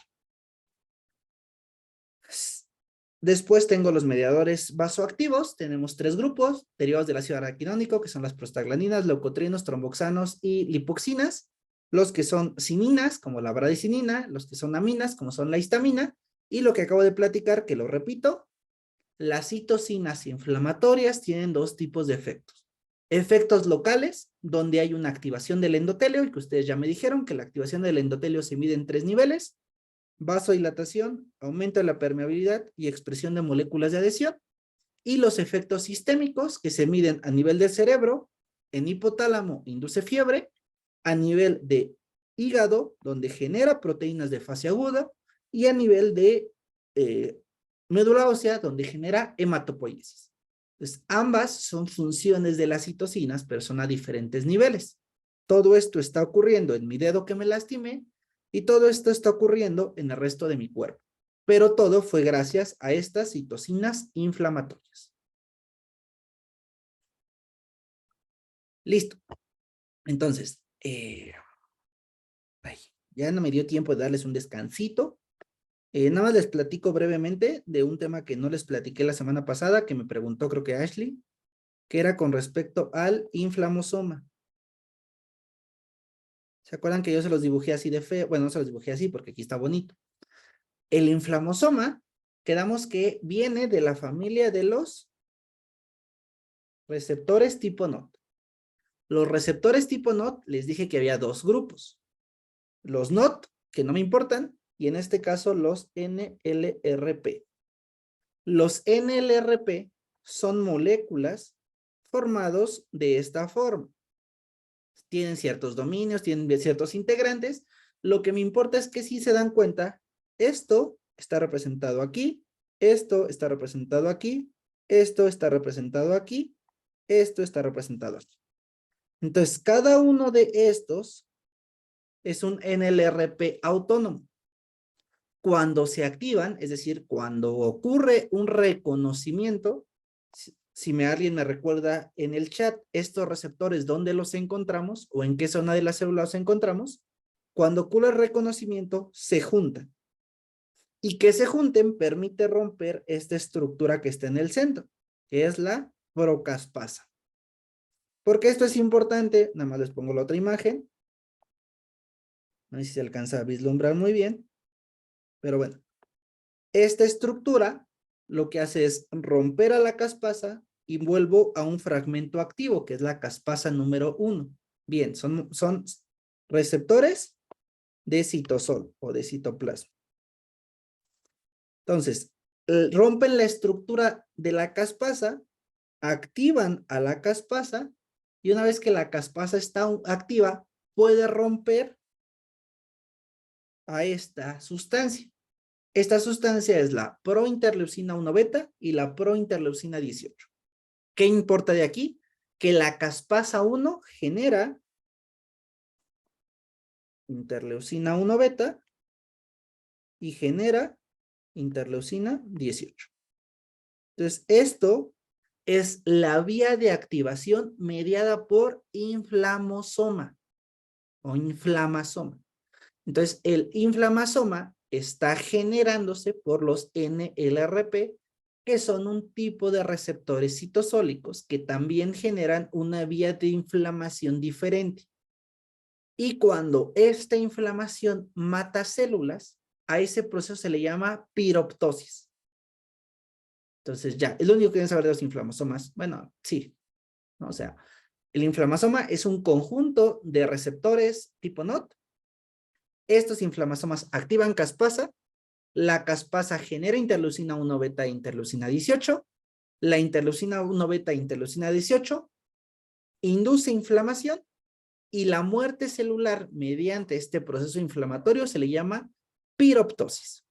Después tengo los mediadores vasoactivos. Tenemos 3 grupos derivados del ácido araquidónico, que son las prostaglandinas, leucotrienos, tromboxanos y lipoxinas. Los que son cininas, como la bradicinina, los que son aminas, como son la histamina, y lo que acabo de platicar, que lo repito, las citocinas inflamatorias tienen 2 tipos de efectos. Efectos locales, donde hay una activación del endotelio, y que ustedes ya me dijeron que la activación del endotelio se mide en 3 niveles: vasodilatación, aumento de la permeabilidad y expresión de moléculas de adhesión. Y los efectos sistémicos que se miden a nivel del cerebro, en hipotálamo induce fiebre, a nivel de hígado, donde genera proteínas de fase aguda, y a nivel de médula ósea, donde genera hematopoiesis. Entonces, ambas son funciones de las citocinas, pero son a diferentes niveles. Todo esto está ocurriendo en mi dedo que me lastimé, y todo esto está ocurriendo en el resto de mi cuerpo. Pero todo fue gracias a estas citocinas inflamatorias. Listo. Entonces, ya no me dio tiempo de darles un descansito. Nada más les platico brevemente de un tema que no les platiqué la semana pasada, que me preguntó creo que Ashley, que era con respecto al inflamosoma. ¿Se acuerdan que yo se los dibujé así de feo? Bueno, no se los dibujé así porque aquí está bonito. El inflamosoma, quedamos que viene de la familia de los receptores tipo NOT. Los receptores tipo NOT, les dije que había 2 grupos. Los NOT, que no me importan, y en este caso los NLRP. Los NLRP son moléculas formados de esta forma. Tienen ciertos dominios, tienen ciertos integrantes. Lo que me importa es que si se dan cuenta, esto está representado aquí, esto está representado aquí, esto está representado aquí, esto está representado aquí. Entonces, cada uno de estos es un NLRP autónomo. Cuando se activan, es decir, cuando ocurre un reconocimiento, si alguien me recuerda en el chat, estos receptores, ¿dónde los encontramos o en qué zona de la célula los encontramos? Cuando ocurre el reconocimiento, se juntan. Y que se junten permite romper esta estructura que está en el centro, que es la procaspasa. ¿Por qué esto es importante? Nada más les pongo la otra imagen. No sé si se alcanza a vislumbrar muy bien, pero bueno. Esta estructura lo que hace es romper a la caspasa y vuelvo a un fragmento activo, que es la caspasa número 1. Bien, son receptores de citosol o de citoplasma. Entonces, rompen la estructura de la caspasa, activan a la caspasa y una vez que la caspasa está activa, puede romper a esta sustancia. Esta sustancia es la prointerleucina 1 beta y la prointerleucina 18. ¿Qué importa de aquí? Que la caspasa 1 genera interleucina 1 beta y genera interleucina 18. Entonces, esto es la vía de activación mediada por inflamosoma o inflamasoma. Entonces, el inflamasoma está generándose por los NLRP, que son un tipo de receptores citosólicos que también generan una vía de inflamación diferente. Y cuando esta inflamación mata células, a ese proceso se le llama piroptosis. Entonces ya, es lo único que deben saber de los inflamasomas. Bueno, sí, ¿no? O sea, el inflamasoma es un conjunto de receptores tipo NOT. Estos inflamasomas activan caspasa, la caspasa genera interleucina 1 beta e interleucina 18, la interleucina 1 beta e interleucina 18 induce inflamación y la muerte celular mediante este proceso inflamatorio se le llama piroptosis.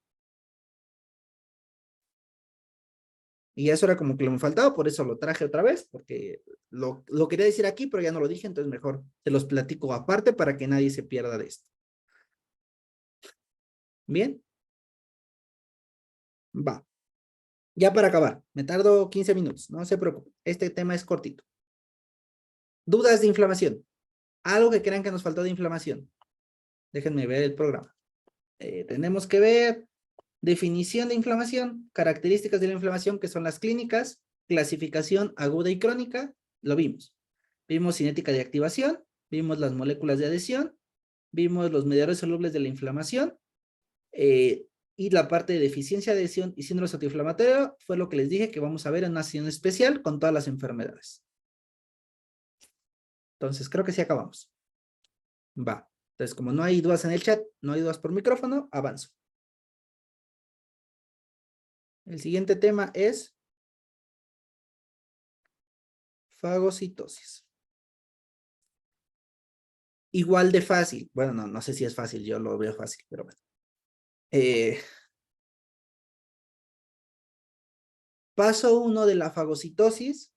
Y eso era como que lo me faltaba, por eso lo traje otra vez, porque lo quería decir aquí, pero ya no lo dije, entonces mejor se los platico aparte para que nadie se pierda de esto. Bien. Va. Ya para acabar, me tardo 15 minutos, no se preocupen, este tema es cortito. Dudas de inflamación. Algo que crean que nos faltó de inflamación. Déjenme ver el programa. Tenemos que ver definición de inflamación, características de la inflamación, que son las clínicas, clasificación aguda y crónica, lo vimos. Vimos cinética de activación, vimos las moléculas de adhesión, vimos los mediadores solubles de la inflamación, y la parte de deficiencia de adhesión y síndrome autoinflamatorio fue lo que les dije que vamos a ver en una sesión especial con todas las enfermedades. Entonces, creo que sí acabamos. Va. Entonces, como no hay dudas en el chat, no hay dudas por micrófono, avanzo. El siguiente tema es fagocitosis. Igual de fácil. Bueno, no sé si es fácil, yo lo veo fácil, pero bueno. Paso 1 de la fagocitosis.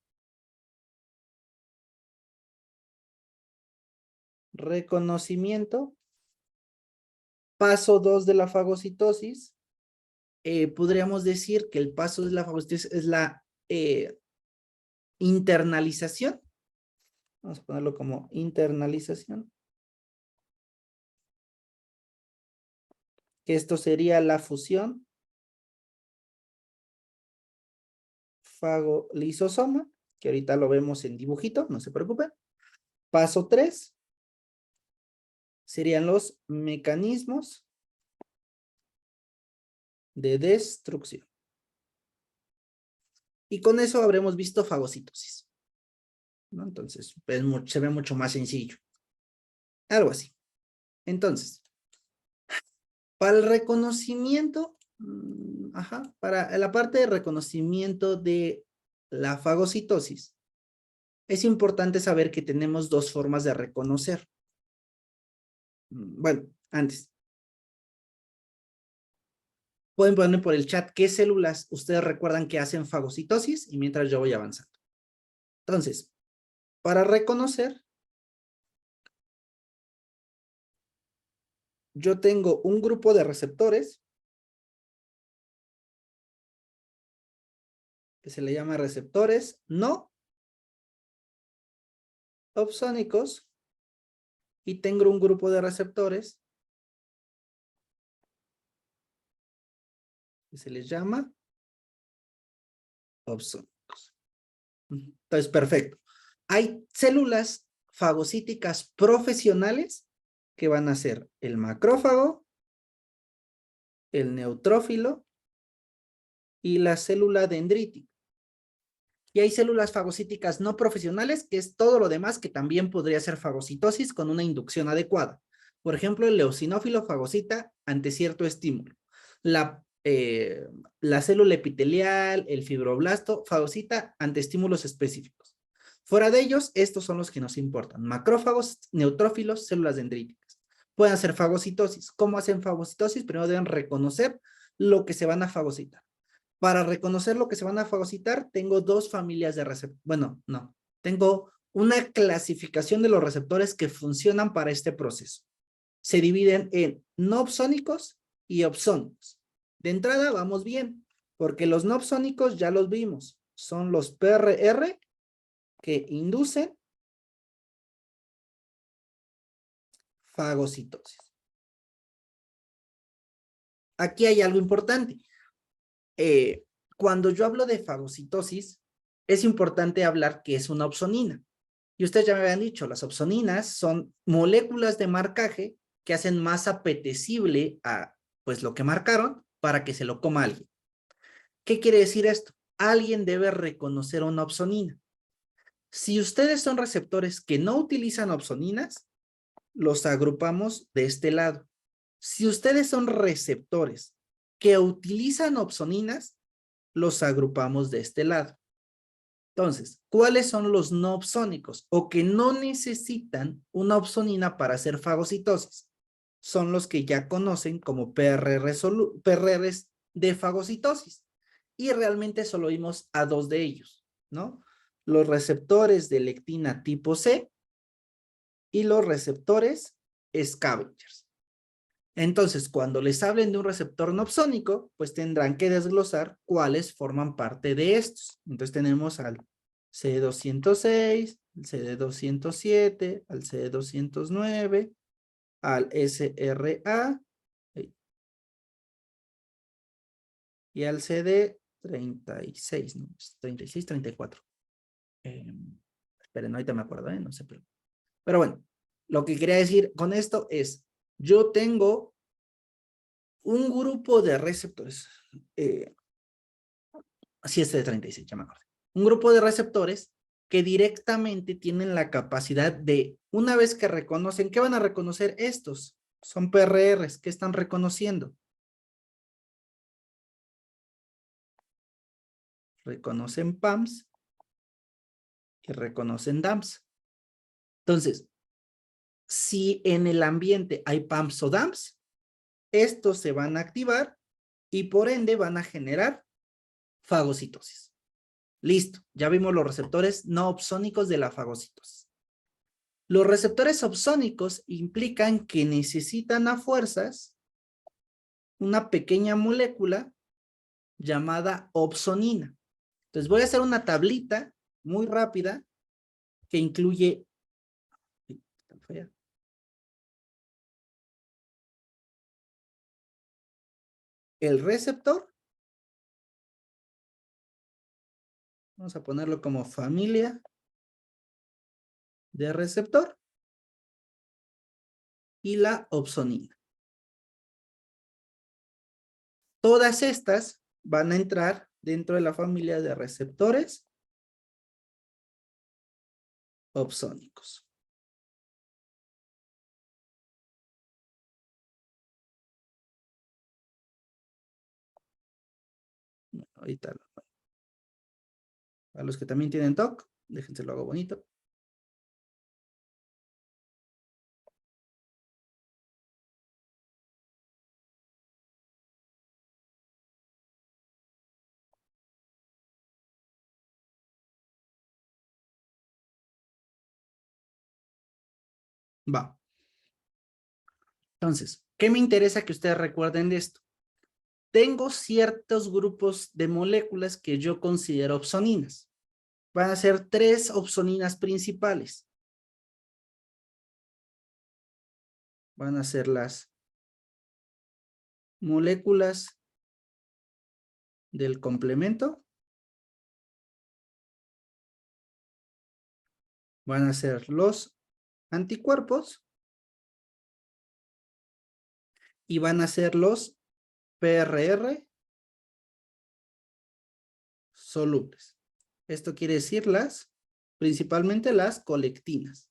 Reconocimiento. Paso 2 de la fagocitosis. Podríamos decir que el paso de la fagocitosis es la internalización. Vamos a ponerlo como internalización. Que esto sería la fusión fagolisosoma, que ahorita lo vemos en dibujito, no se preocupen. Paso 3 serían los mecanismos de destrucción. Y con eso habremos visto fagocitosis, ¿no? Entonces, se ve mucho más sencillo. Algo así. Entonces, para el reconocimiento, para la parte de reconocimiento de la fagocitosis, es importante saber que tenemos dos formas de reconocer. Bueno, antes. Pueden ponerme por el chat qué células ustedes recuerdan que hacen fagocitosis y mientras yo voy avanzando. Entonces, para reconocer, yo tengo un grupo de receptores que se le llama receptores no opsónicos y tengo un grupo de receptores que se les llama opsónicos. Entonces, perfecto. Hay células fagocíticas profesionales que van a ser el macrófago, el neutrófilo y la célula dendrítica. Y hay células fagocíticas no profesionales, que es todo lo demás que también podría ser fagocitosis con una inducción adecuada. Por ejemplo, el eosinófilo fagocita ante cierto estímulo. La célula epitelial, el fibroblasto, fagocita ante estímulos específicos. Fuera de ellos, estos son los que nos importan. Macrófagos, neutrófilos, células dendríticas. Pueden hacer fagocitosis. ¿Cómo hacen fagocitosis? Primero deben reconocer lo que se van a fagocitar. Para reconocer lo que se van a fagocitar, tengo dos familias de receptores. Bueno, no. Tengo una clasificación de los receptores que funcionan para este proceso. Se dividen en no opsónicos y opsónicos. De entrada, vamos bien, porque los no opsónicos ya los vimos. Son los PRR que inducen fagocitosis. Aquí hay algo importante. Cuando yo hablo de fagocitosis, es importante hablar que es una opsonina. Y ustedes ya me habían dicho, las opsoninas son moléculas de marcaje que hacen más apetecible a pues lo que marcaron para que se lo coma alguien. ¿Qué quiere decir esto? Alguien debe reconocer una opsonina. Si ustedes son receptores que no utilizan opsoninas, los agrupamos de este lado. Si ustedes son receptores que utilizan opsoninas, los agrupamos de este lado. Entonces, ¿cuáles son los no opsónicos o que no necesitan una opsonina para hacer fagocitosis? Son los que ya conocen como PRRs de fagocitosis. Y realmente solo vimos a dos de ellos, ¿no? Los receptores de lectina tipo C y los receptores scavengers. Entonces, cuando les hablen de un receptor no opsónico, pues tendrán que desglosar cuáles forman parte de estos. Entonces tenemos al CD206, al CD207, al CD209, al SRA y al CD36, ¿no? 36, 34. Esperen, ahorita me acuerdo, no sé. Pero bueno, lo que quería decir con esto es, yo tengo un grupo de receptores, así es de 36, ya me acuerdo. Un grupo de receptores que directamente tienen la capacidad de, una vez que reconocen, ¿qué van a reconocer estos? Son PRRs, ¿qué están reconociendo? Reconocen PAMs y reconocen DAMs. Entonces, si en el ambiente hay PAMs o DAMs, estos se van a activar y por ende van a generar fagocitosis. Listo, ya vimos los receptores no opsónicos de la fagocitosis. Los receptores opsónicos implican que necesitan a fuerzas una pequeña molécula llamada opsonina. Entonces voy a hacer una tablita muy rápida que incluye el receptor. Vamos a ponerlo como familia de receptor y la opsonina. Todas estas van a entrar dentro de la familia de receptores opsónicos. Bueno, ahorita a los que también tienen TOC, déjense lo hago bonito. Va. Entonces, ¿qué me interesa que ustedes recuerden de esto? Tengo ciertos grupos de moléculas que yo considero opsoninas. Van a ser 3 opsoninas principales. Van a ser las moléculas del complemento van a ser los anticuerpos y van a ser los PRR solubles. Esto quiere decir principalmente las colectinas.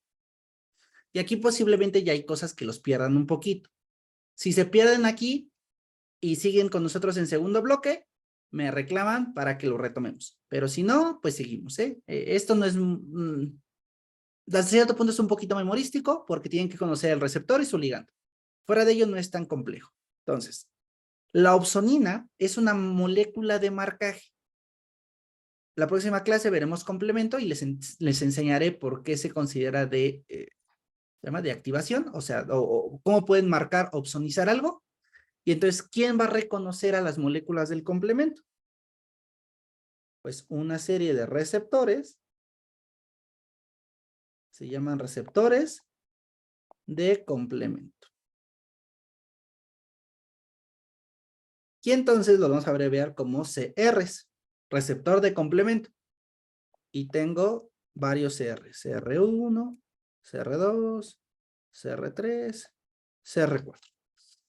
Y aquí posiblemente ya hay cosas que los pierdan un poquito. Si se pierden aquí y siguen con nosotros en segundo bloque, me reclaman para que lo retomemos. Pero si no, pues seguimos, ¿eh? Esto no es... hasta cierto punto es un poquito memorístico porque tienen que conocer el receptor y su ligando. Fuera de ello no es tan complejo. Entonces, la opsonina es una molécula de marcaje. La próxima clase veremos complemento y les enseñaré por qué se considera de activación, o sea, o cómo pueden marcar, opsonizar algo. Y entonces, ¿quién va a reconocer a las moléculas del complemento? Pues una serie de receptores, se llaman receptores de complemento. Y entonces lo vamos a abreviar como CRs, receptor de complemento. Y tengo varios CRs, CR1, CR2, CR3, CR4.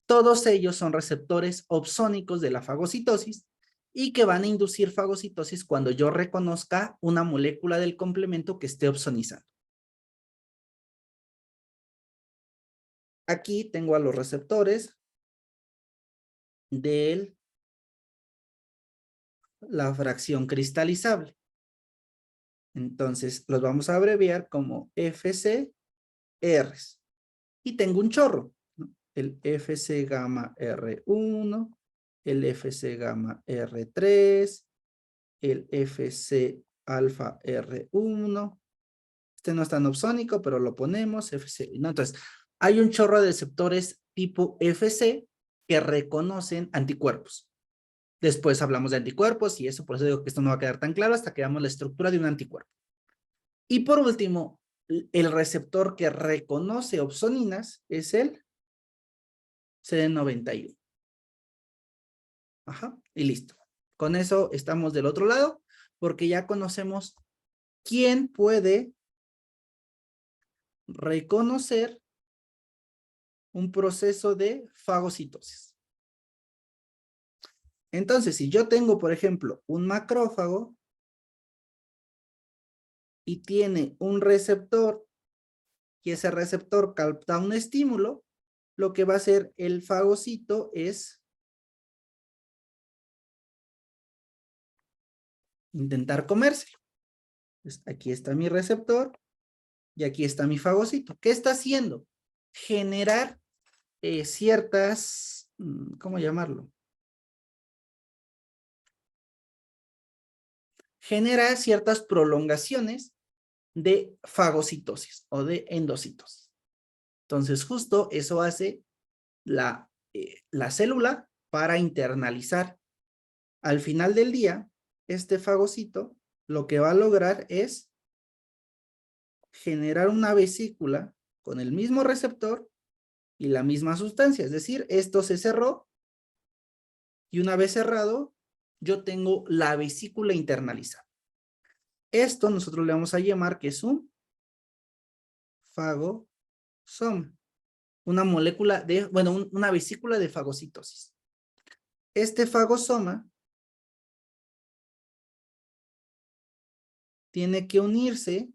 Todos ellos son receptores opsónicos de la fagocitosis y que van a inducir fagocitosis cuando yo reconozca una molécula del complemento que esté opsonizando. Aquí tengo a los receptores de la fracción cristalizable. Entonces los vamos a abreviar como FCRs. Y tengo un chorro, ¿no? El FC gamma R1, el FC gamma R3, el FC alfa R1. Este no es tan opsónico, pero lo ponemos, FC. No, entonces, hay un chorro de receptores tipo FC que reconocen anticuerpos. Después hablamos de anticuerpos y eso, por eso digo que esto no va a quedar tan claro hasta que veamos la estructura de un anticuerpo. Y por último, el receptor que reconoce opsoninas es el CD91. Ajá, y listo. Con eso estamos del otro lado, porque ya conocemos quién puede reconocer un proceso de fagocitosis. Entonces, si yo tengo, por ejemplo, un macrófago y tiene un receptor y ese receptor capta un estímulo, lo que va a hacer el fagocito es intentar comérselo. Entonces, aquí está mi receptor y aquí está mi fagocito. ¿Qué está haciendo? Generar ciertas, ¿cómo llamarlo? Genera ciertas prolongaciones de fagocitosis o de endocitosis. Entonces, justo eso hace la célula para internalizar. Al final del día, este fagocito lo que va a lograr es generar una vesícula con el mismo receptor y la misma sustancia. Es decir, esto se cerró y una vez cerrado, yo tengo la vesícula internalizada. Esto nosotros le vamos a llamar que es un fagosoma. Una molécula de, bueno, una vesícula de fagocitosis. Este fagosoma tiene que unirse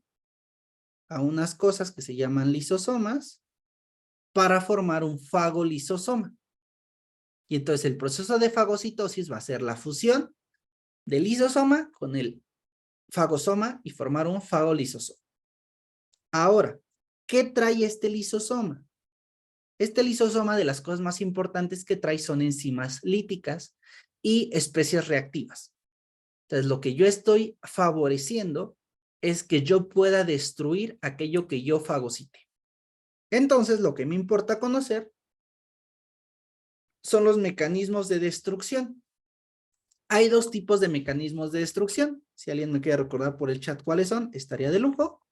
a unas cosas que se llaman lisosomas para formar un fagolisosoma. Y entonces el proceso de fagocitosis va a ser la fusión del lisosoma con el fagosoma y formar un fagolisosoma. Ahora, ¿qué trae este lisosoma? Este lisosoma, de las cosas más importantes que trae son enzimas líticas y especies reactivas. Entonces, lo que yo estoy favoreciendo es que yo pueda destruir aquello que yo fagocite. Entonces, lo que me importa conocer son los mecanismos de destrucción. Hay dos tipos de mecanismos de destrucción. Si alguien me quiere recordar por el chat cuáles son, estaría de lujo.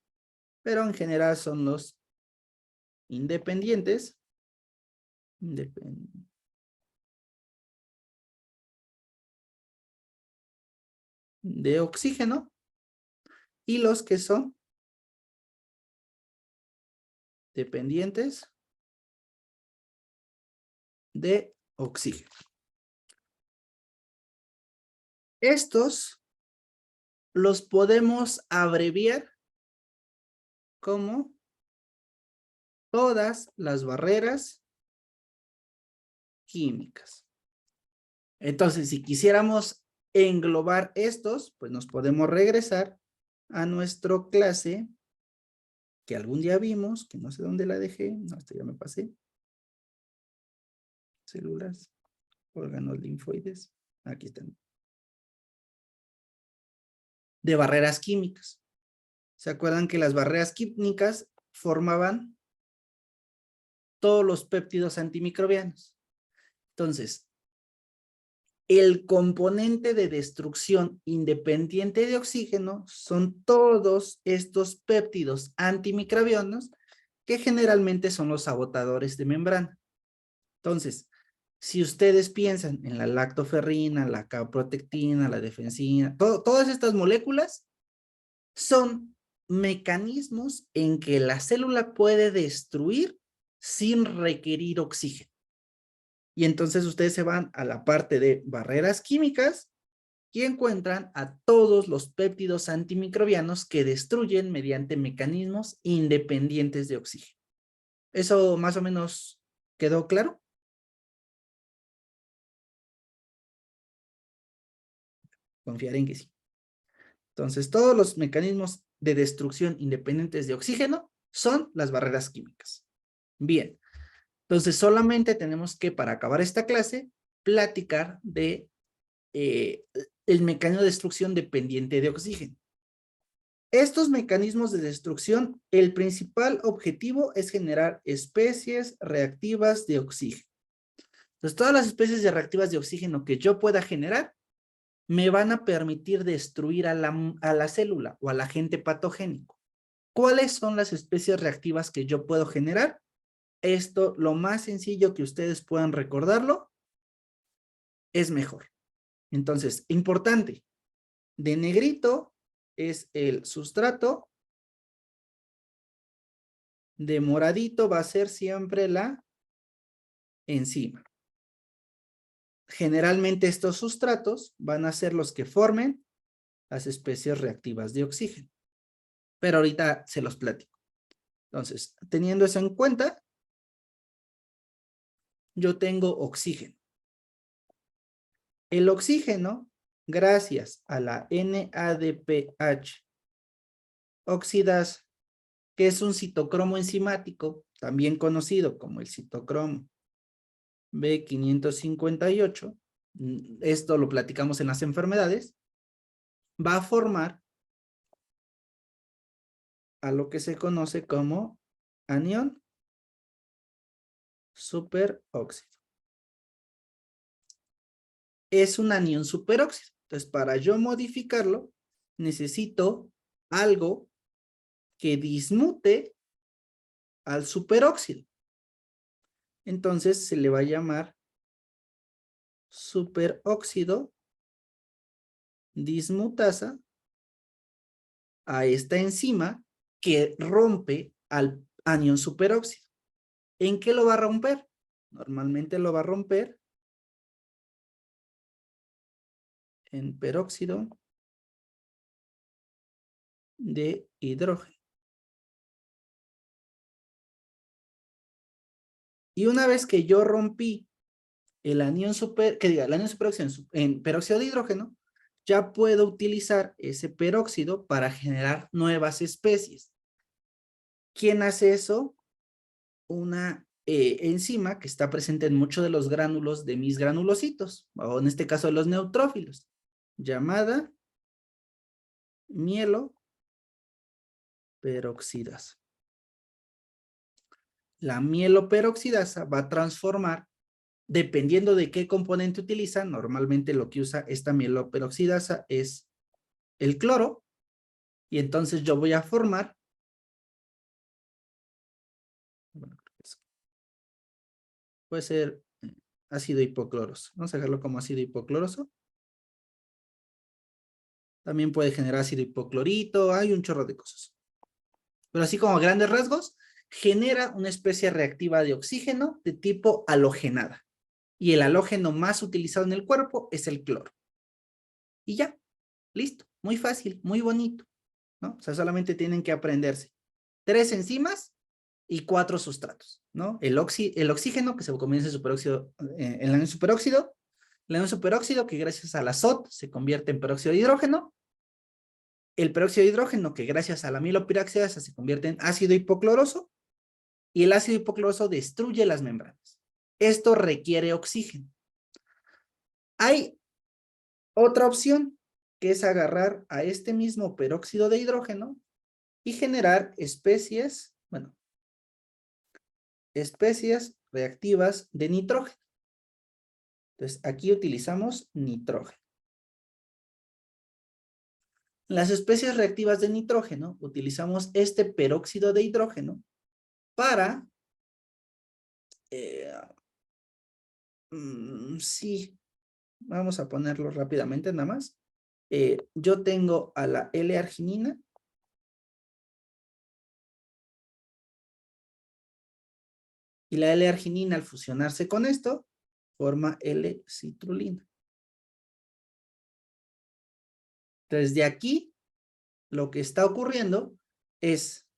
Pero en general son los independientes. De oxígeno. Y los que son dependientes de oxígeno. Estos los podemos abreviar como todas las barreras químicas. Entonces, si quisiéramos englobar estos, pues nos podemos regresar a nuestra clase que algún día vimos, que no sé dónde la dejé, no, esto ya me pasé. Células, órganos linfoides, aquí están. De barreras químicas. ¿Se acuerdan que las barreras químicas formaban todos los péptidos antimicrobianos? Entonces, el componente de destrucción independiente de oxígeno son todos estos péptidos antimicrobianos que generalmente son los agotadores de membrana. Entonces, si ustedes piensan en la lactoferrina, la caprotectina, la defensina, todas estas moléculas son mecanismos en que la célula puede destruir sin requerir oxígeno. Y entonces ustedes se van a la parte de barreras químicas y encuentran a todos los péptidos antimicrobianos que destruyen mediante mecanismos independientes de oxígeno. ¿Eso más o menos quedó claro? Confiaré en que sí. Entonces, todos los mecanismos de destrucción independientes de oxígeno son las barreras químicas. Bien, entonces solamente tenemos que, para acabar esta clase, platicar de el mecanismo de destrucción dependiente de oxígeno. Estos mecanismos de destrucción, el principal objetivo es generar especies reactivas de oxígeno. Entonces, todas las especies de reactivas de oxígeno que yo pueda generar me van a permitir destruir a la célula o al agente patogénico. ¿Cuáles son las especies reactivas que yo puedo generar? Esto, lo más sencillo que ustedes puedan recordarlo, es mejor. Entonces, importante, de negrito es el sustrato, de moradito va a ser siempre la enzima. Generalmente estos sustratos van a ser los que formen las especies reactivas de oxígeno. Pero ahorita se los platico. Entonces, teniendo eso en cuenta, yo tengo oxígeno. El oxígeno, gracias a la NADPH oxidasa, que es un citocromo enzimático, también conocido como el citocromo B558, esto lo platicamos en las enfermedades, va a formar a lo que se conoce como anión superóxido. Es un anión superóxido. Entonces, para yo modificarlo, necesito algo que dismute al superóxido. Entonces, se le va a llamar superóxido dismutasa a esta enzima que rompe al anión superóxido. ¿En qué lo va a romper? Normalmente lo va a romper en peróxido de hidrógeno. Y una vez que yo rompí el anión superóxido en peróxido de hidrógeno, ya puedo utilizar ese peróxido para generar nuevas especies. ¿Quién hace eso? Una enzima que está presente en muchos de los gránulos de mis granulocitos, o en este caso de los neutrófilos, llamada mieloperoxidasa. La mieloperoxidasa va a transformar, dependiendo de qué componente utiliza, normalmente lo que usa esta mieloperoxidasa es el cloro, y entonces yo voy a formar, puede ser ácido hipocloroso. Vamos a dejarlo como ácido hipocloroso. También puede generar ácido hipoclorito, hay un chorro de cosas. Pero así como grandes rasgos, genera una especie reactiva de oxígeno de tipo halogenada. Y el halógeno más utilizado en el cuerpo es el cloro. Y ya, listo, muy fácil, muy bonito, ¿no? O sea, solamente tienen que aprenderse 3 enzimas y 4 sustratos, ¿no? El oxígeno, que se comienza en superóxido, en el superóxido, que gracias al azoto se convierte en peróxido de hidrógeno. El peróxido de hidrógeno, que gracias a la amilopiraxidasa se convierte en ácido hipocloroso. Y el ácido hipocloroso destruye las membranas. Esto requiere oxígeno. Hay otra opción, que es agarrar a este mismo peróxido de hidrógeno y generar especies reactivas de nitrógeno. Entonces, aquí utilizamos nitrógeno. Las especies reactivas de nitrógeno, utilizamos este peróxido de hidrógeno para, sí, vamos a ponerlo rápidamente nada más. Yo tengo a la L-arginina. Y la L-arginina al fusionarse con esto, forma L-citrulina. Entonces de aquí, lo que está ocurriendo es,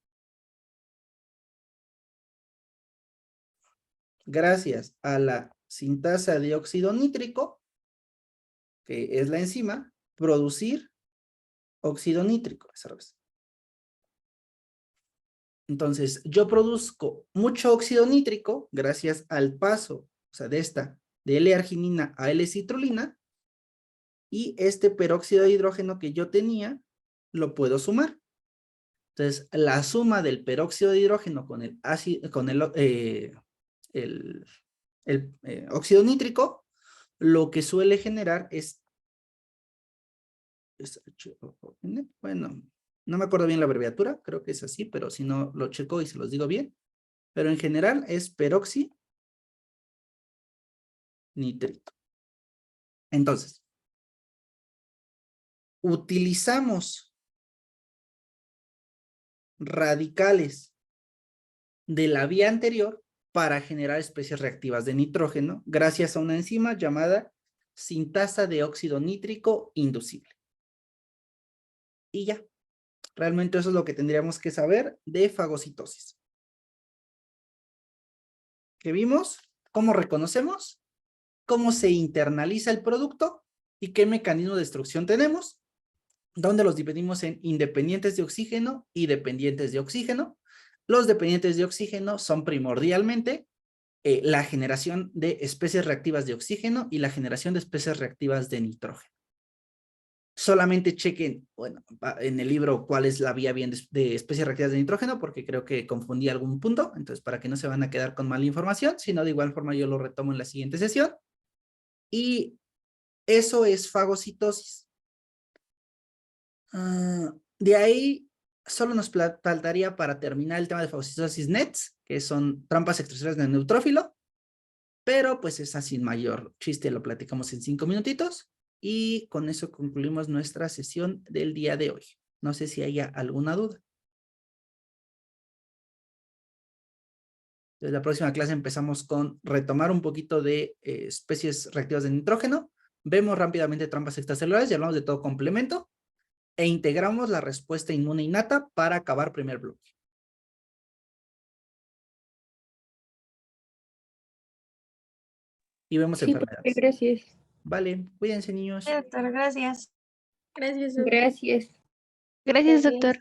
gracias a la sintasa de óxido nítrico, que es la enzima, producir óxido nítrico. Entonces, yo produzco mucho óxido nítrico gracias al paso, o sea, de L-arginina a L-citrulina, y este peróxido de hidrógeno que yo tenía, lo puedo sumar. Entonces, la suma del peróxido de hidrógeno con el óxido nítrico, lo que suele generar es, bueno, no me acuerdo bien la abreviatura, creo que es así, pero si no lo checo y se los digo bien. Pero en general es peróxido nitrito. Entonces, utilizamos radicales de la vía anterior para generar especies reactivas de nitrógeno gracias a una enzima llamada sintasa de óxido nítrico inducible. Y ya, realmente eso es lo que tendríamos que saber de fagocitosis. ¿Qué vimos? ¿Cómo reconocemos? ¿Cómo se internaliza el producto? ¿Y qué mecanismo de destrucción tenemos? Donde los dividimos en independientes de oxígeno y dependientes de oxígeno. Los dependientes de oxígeno son primordialmente la generación de especies reactivas de oxígeno y la generación de especies reactivas de nitrógeno. Solamente chequen, bueno, en el libro cuál es la vía bien de especies reactivas de nitrógeno, porque creo que confundí algún punto, entonces para que no se van a quedar con mala información, sino de igual forma yo lo retomo en la siguiente sesión. Y eso es fagocitosis. De ahí solo nos faltaría para terminar el tema de fagocitosis NETs, que son trampas extracelulares de neutrófilo, pero pues es sin mayor chiste, lo platicamos en 5 minutitos y con eso concluimos nuestra sesión del día de hoy. No sé si haya alguna duda. Desde la próxima clase empezamos con retomar un poquito de especies reactivas de nitrógeno, vemos rápidamente trampas extracelulares y hablamos de todo complemento, e integramos la respuesta inmune innata para acabar primer bloque. Y vemos enfermedades. Gracias. Vale, cuídense niños. Doctor, gracias. Gracias. Gracias. Gracias, doctor.